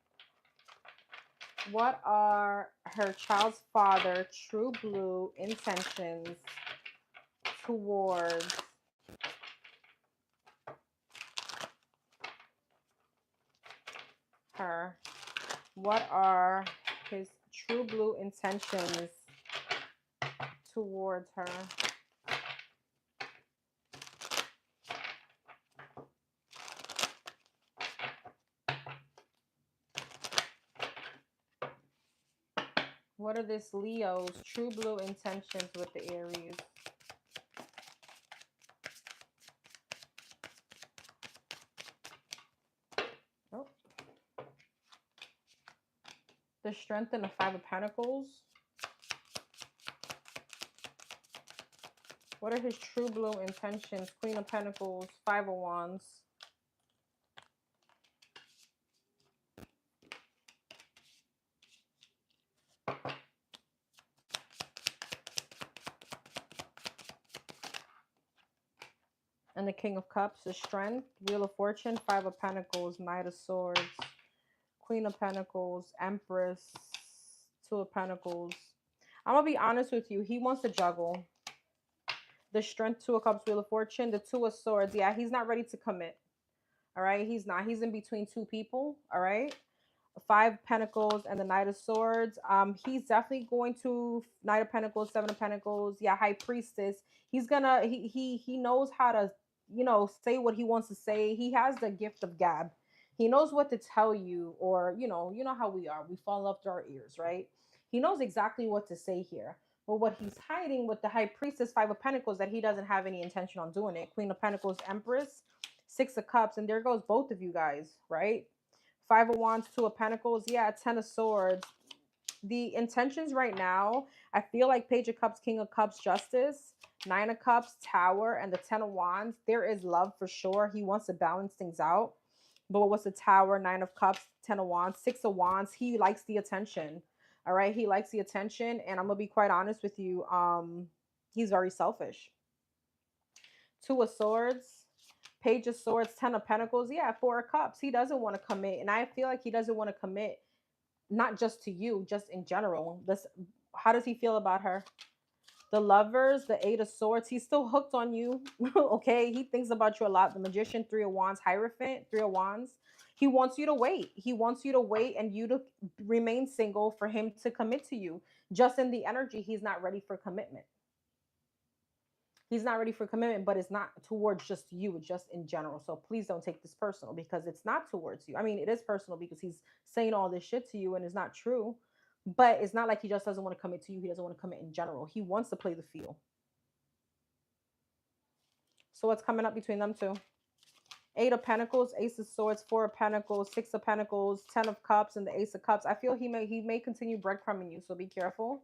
What are her child's father true blue intentions towards her? What are his true blue intentions towards her? What are this Leo's true blue intentions with the Aries? Oh. The Strength and the Five of Pentacles. What are his true blue intentions? Queen of Pentacles, Five of Wands. And the King of Cups, the Strength, Wheel of Fortune, Five of Pentacles, Knight of Swords, Queen of Pentacles, Empress, Two of Pentacles. I'm going to be honest with you. He wants to juggle. The Strength, Two of Cups, Wheel of Fortune, the Two of Swords. Yeah, he's not ready to commit. All right, he's not. He's in between two people. All right. Five Pentacles and the Knight of Swords. He's definitely going to Knight of Pentacles, Seven of Pentacles. Yeah, High Priestess. He's gonna. He knows how to, say what he wants to say. He has the gift of gab. He knows what to tell you, or you know how we are. We fall up to our ears, right? He knows exactly what to say here. But what he's hiding with the High Priestess, Five of Pentacles, that he doesn't have any intention on doing it. Queen of Pentacles, Empress, Six of Cups, and there goes both of you guys, right? Five of Wands, Two of Pentacles. Yeah, Ten of Swords. The intentions right now, I feel like Page of Cups, King of Cups, Justice, Nine of Cups, Tower, and the Ten of Wands. There is love for sure. He wants to balance things out. But what's the Tower, Nine of Cups, Ten of Wands, Six of Wands? He likes the attention. All right, he likes the attention, and I'm gonna be quite honest with you. He's very selfish. Two of Swords, Page of Swords, Ten of Pentacles. Yeah, Four of Cups. He doesn't want to commit. And I feel like he doesn't want to commit, not just to you, just in general. How does he feel about her? The Lovers, the Eight of Swords. He's still hooked on you. Okay. He thinks about you a lot. The Magician, Three of Wands, Hierophant, Three of Wands. He wants you to wait. He wants you to wait and you to remain single for him to commit to you. Just in the energy, he's not ready for commitment. He's not ready for commitment, but it's not towards just you, it's just in general. So please don't take this personal, because it's not towards you. I mean, it is personal because he's saying all this shit to you and it's not true. But it's not like he just doesn't want to commit to you. He doesn't want to commit in general. He wants to play the field. So what's coming up between them two? Eight of Pentacles, Ace of Swords, Four of Pentacles, Six of Pentacles, Ten of Cups, and the Ace of Cups. I feel he may continue breadcrumbing you, so be careful.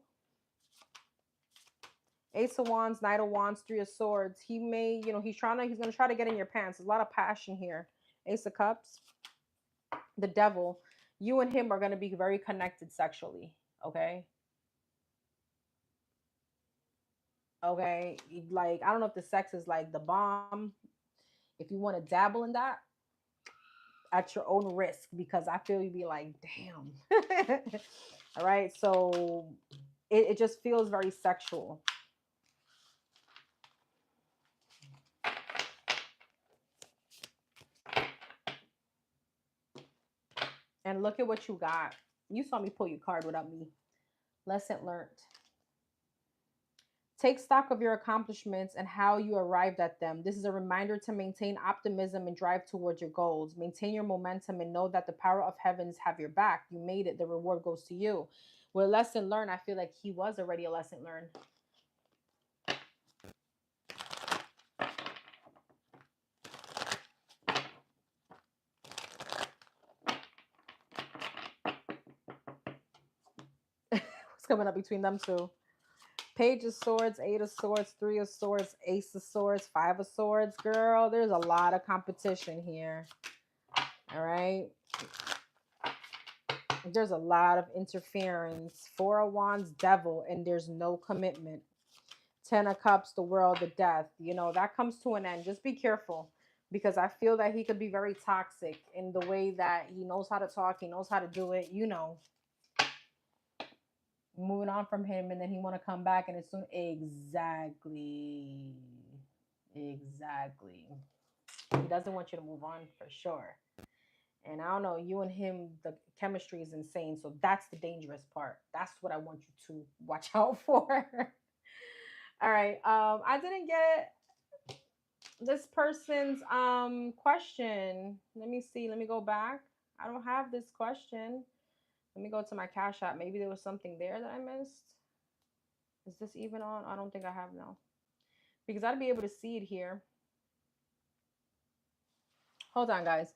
Ace of Wands, Knight of Wands, Three of Swords. He may, he's going to try to get in your pants. There's a lot of passion here. Ace of Cups, the Devil. You and him are going to be very connected sexually, okay? Okay, like, I don't know if the sex is like the bomb. If you want to dabble in that, at your own risk, because I feel you'd be like, damn. All right, so it just feels very sexual. And look at what you got. You saw me pull your card without me. Lesson learned. Take stock of your accomplishments and how you arrived at them. This is a reminder to maintain optimism and drive towards your goals. Maintain your momentum and know that the power of heavens have your back. You made it. The reward goes to you. With lesson learned, I feel like he was already a lesson learned. What's coming up between them two? Page of Swords, Eight of Swords, Three of Swords, Ace of Swords, Five of Swords. Girl, there's a lot of competition here. All right. There's a lot of interference. Four of Wands, Devil, and there's no commitment. Ten of Cups, the World, the Death. That comes to an end. Just be careful, because I feel that he could be very toxic in the way that he knows how to talk. He knows how to do it. Moving on from him, and then he want to come back, and it's soon. Exactly. He doesn't want you to move on, for sure. And I don't know, you and him, the chemistry is insane. So that's the dangerous part. That's what I want you to watch out for. All right. I didn't get this person's question. Let me see. Let me go back. I don't have this question. Let me go to my Cash App. Maybe there was something there that I missed. Is this even on? I don't think I have now, because I'd be able to see it here. Hold on, guys.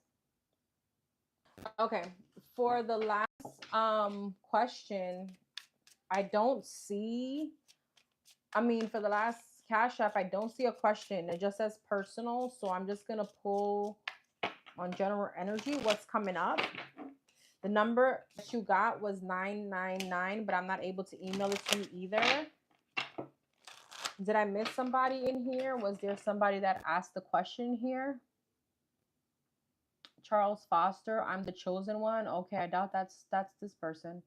Okay. For the last question, I don't see, for the last Cash App, I don't see a question. It just says personal. So I'm just going to pull on general energy what's coming up. The number that you got was 999, but I'm not able to email it to you either. Did I miss somebody in here? Was there somebody that asked the question here? Charles Foster, I'm the chosen one. Okay, I doubt that's this person.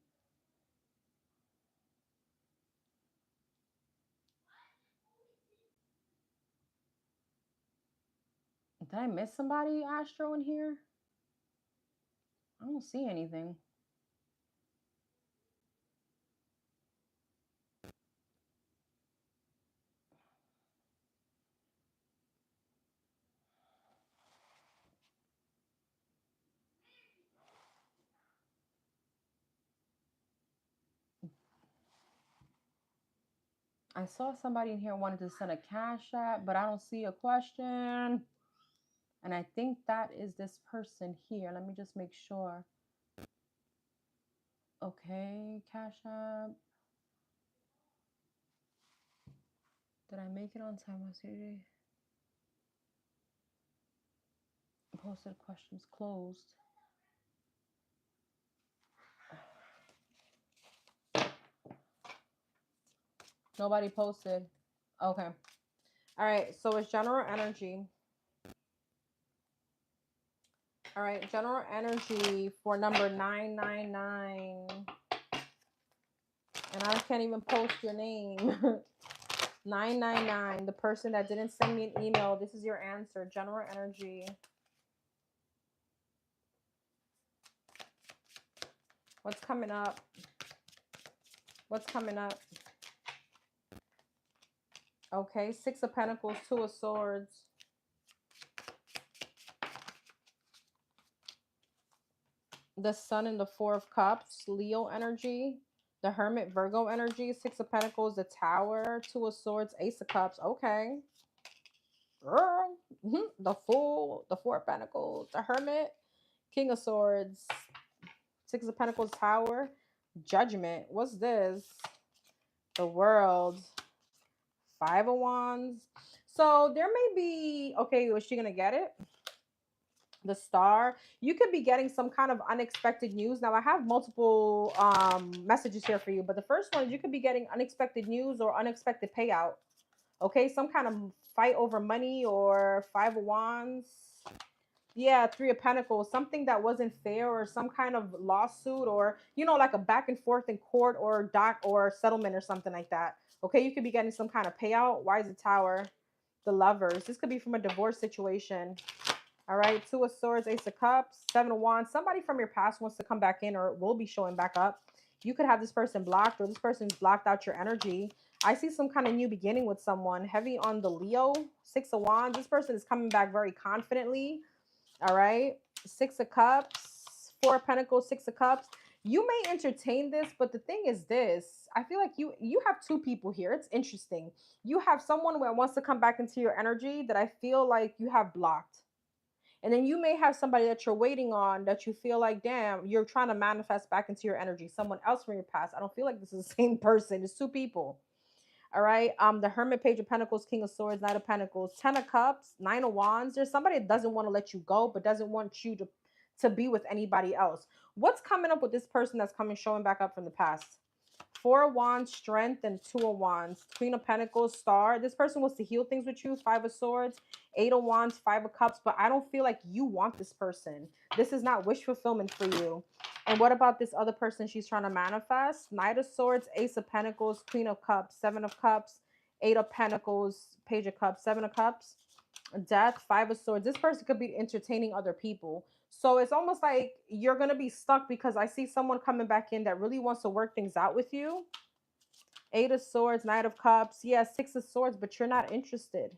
Did I miss somebody, Astro, in here? I don't see anything. I saw somebody in here wanted to send a Cash App, but I don't see a question. And I think that is this person here. Let me just make sure. Okay, Cash App. Did I make it on time yesterday? Posted questions closed. Nobody posted. Okay. All right. So it's general energy. All right. General energy for number 999. And I can't even post your name. 999. The person that didn't send me an email. This is your answer. General energy. What's coming up? What's coming up? Okay, Six of Pentacles, Two of Swords. The Sun and the Four of Cups, Leo energy. The Hermit, Virgo energy. Six of Pentacles, the Tower, Two of Swords, Ace of Cups. Okay. Girl. The Fool, the Four of Pentacles, the Hermit, King of Swords, Six of Pentacles, Tower, Judgment. What's this? The World, Five of Wands. So there may be, okay, is she going to get it? The Star. You could be getting some kind of unexpected news. Now I have multiple messages here for you, but the first one is you could be getting unexpected news or unexpected payout. Okay, some kind of fight over money or Five of Wands. Yeah, Three of Pentacles, something that wasn't fair or some kind of lawsuit or, you know, like a back and forth in court or doc or settlement or something like that. Okay, you could be getting some kind of payout. Why is the Tower? The Lovers. This could be from a divorce situation. All right, Two of Swords, Ace of Cups, Seven of Wands. Somebody from your past wants to come back in or will be showing back up. You could have this person blocked or this person's blocked out your energy. I see some kind of new beginning with someone. Heavy on the Leo, Six of Wands. This person is coming back very confidently. All right, Six of Cups, Four of Pentacles, Six of Cups. You may entertain this, but the thing is this. I feel like you have two people here. It's interesting. You have someone that wants to come back into your energy that I feel like you have blocked. And then you may have somebody that you're waiting on that you feel like, damn, you're trying to manifest back into your energy. Someone else from your past. I don't feel like this is the same person. It's two people. All right. The Hermit, Page of Pentacles, King of Swords, Knight of Pentacles, Ten of Cups, Nine of Wands. There's somebody that doesn't want to let you go, but doesn't want you to be with anybody else. What's coming up with this person that's coming showing back up from the past? Four of Wands, Strength, and Two of Wands. Queen of Pentacles, Star. This person wants to heal things with you. Five of Swords, Eight of Wands, Five of Cups. But I don't feel like you want this person. This is not wish fulfillment for you. And what about this other person she's trying to manifest? Knight of Swords, Ace of Pentacles, Queen of Cups, Seven of Cups, Eight of Pentacles, Page of Cups, Seven of Cups, Death, Five of Swords. This person could be entertaining other people. So it's almost like you're going to be stuck because I see someone coming back in that really wants to work things out with you. Eight of Swords, Knight of Cups. Yeah, Six of Swords, but you're not interested.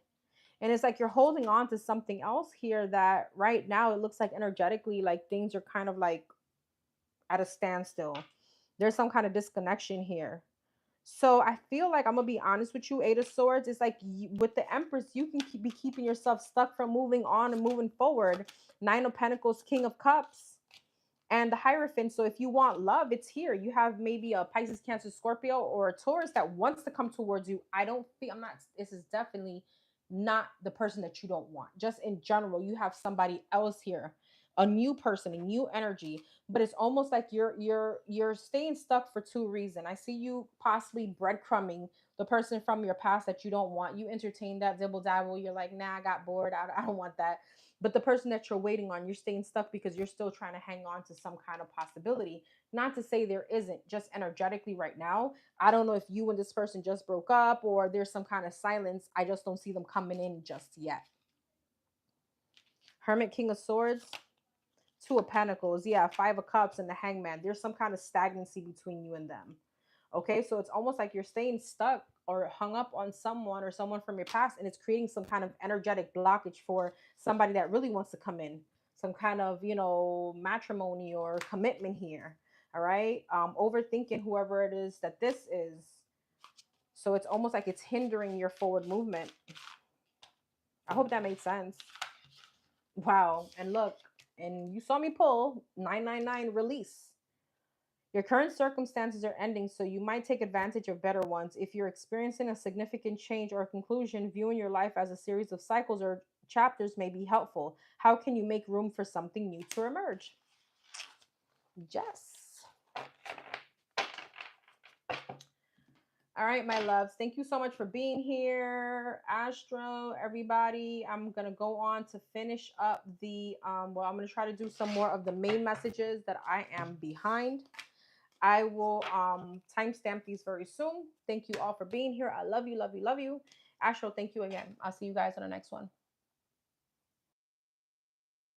And it's like you're holding on to something else here that right now it looks like energetically like things are kind of like at a standstill. There's some kind of disconnection here. So I feel like I'm gonna be honest with you, Eight of Swords. It's like with the Empress, you can be keeping yourself stuck from moving on and moving forward. Nine of Pentacles, King of Cups, and the Hierophant. So if you want love, it's here. You have maybe a Pisces, Cancer, Scorpio, or a Taurus that wants to come towards you. I don't feel I'm not. This is definitely not the person that you don't want. Just in general, you have somebody else here, a new person, a new energy. But it's almost like you're staying stuck for two reasons. I see you possibly breadcrumbing the person from your past that you don't want. You entertain that dibble dabble. You're like, nah, I got bored. I don't want that. But the person that you're waiting on, you're staying stuck because you're still trying to hang on to some kind of possibility. Not to say there isn't, just energetically right now. I don't know if you and this person just broke up or there's some kind of silence. I just don't see them coming in just yet. Hermit, King of Swords, Two of Pentacles. Yeah, Five of Cups and the Hangman. There's some kind of stagnancy between you and them. Okay, so it's almost like you're staying stuck or hung up on someone or someone from your past, and it's creating some kind of energetic blockage for somebody that really wants to come in. Some kind of, you know, matrimony or commitment here. All right, overthinking whoever it is that this is. So it's almost like it's hindering your forward movement. I hope that made sense. Wow, and look, and you saw me pull 999 release. Your current circumstances are ending, so you might take advantage of better ones. If you're experiencing a significant change or conclusion, viewing your life as a series of cycles or chapters may be helpful. How can you make room for something new to emerge? Jess. All right, my loves. Thank you so much for being here. Astro, everybody. I'm going to go on to finish up the, I'm going to try to do some more of the main messages that I am behind. I will timestamp these very soon. Thank you all for being here. I love you, love you, love you. Astro, thank you again. I'll see you guys on the next one.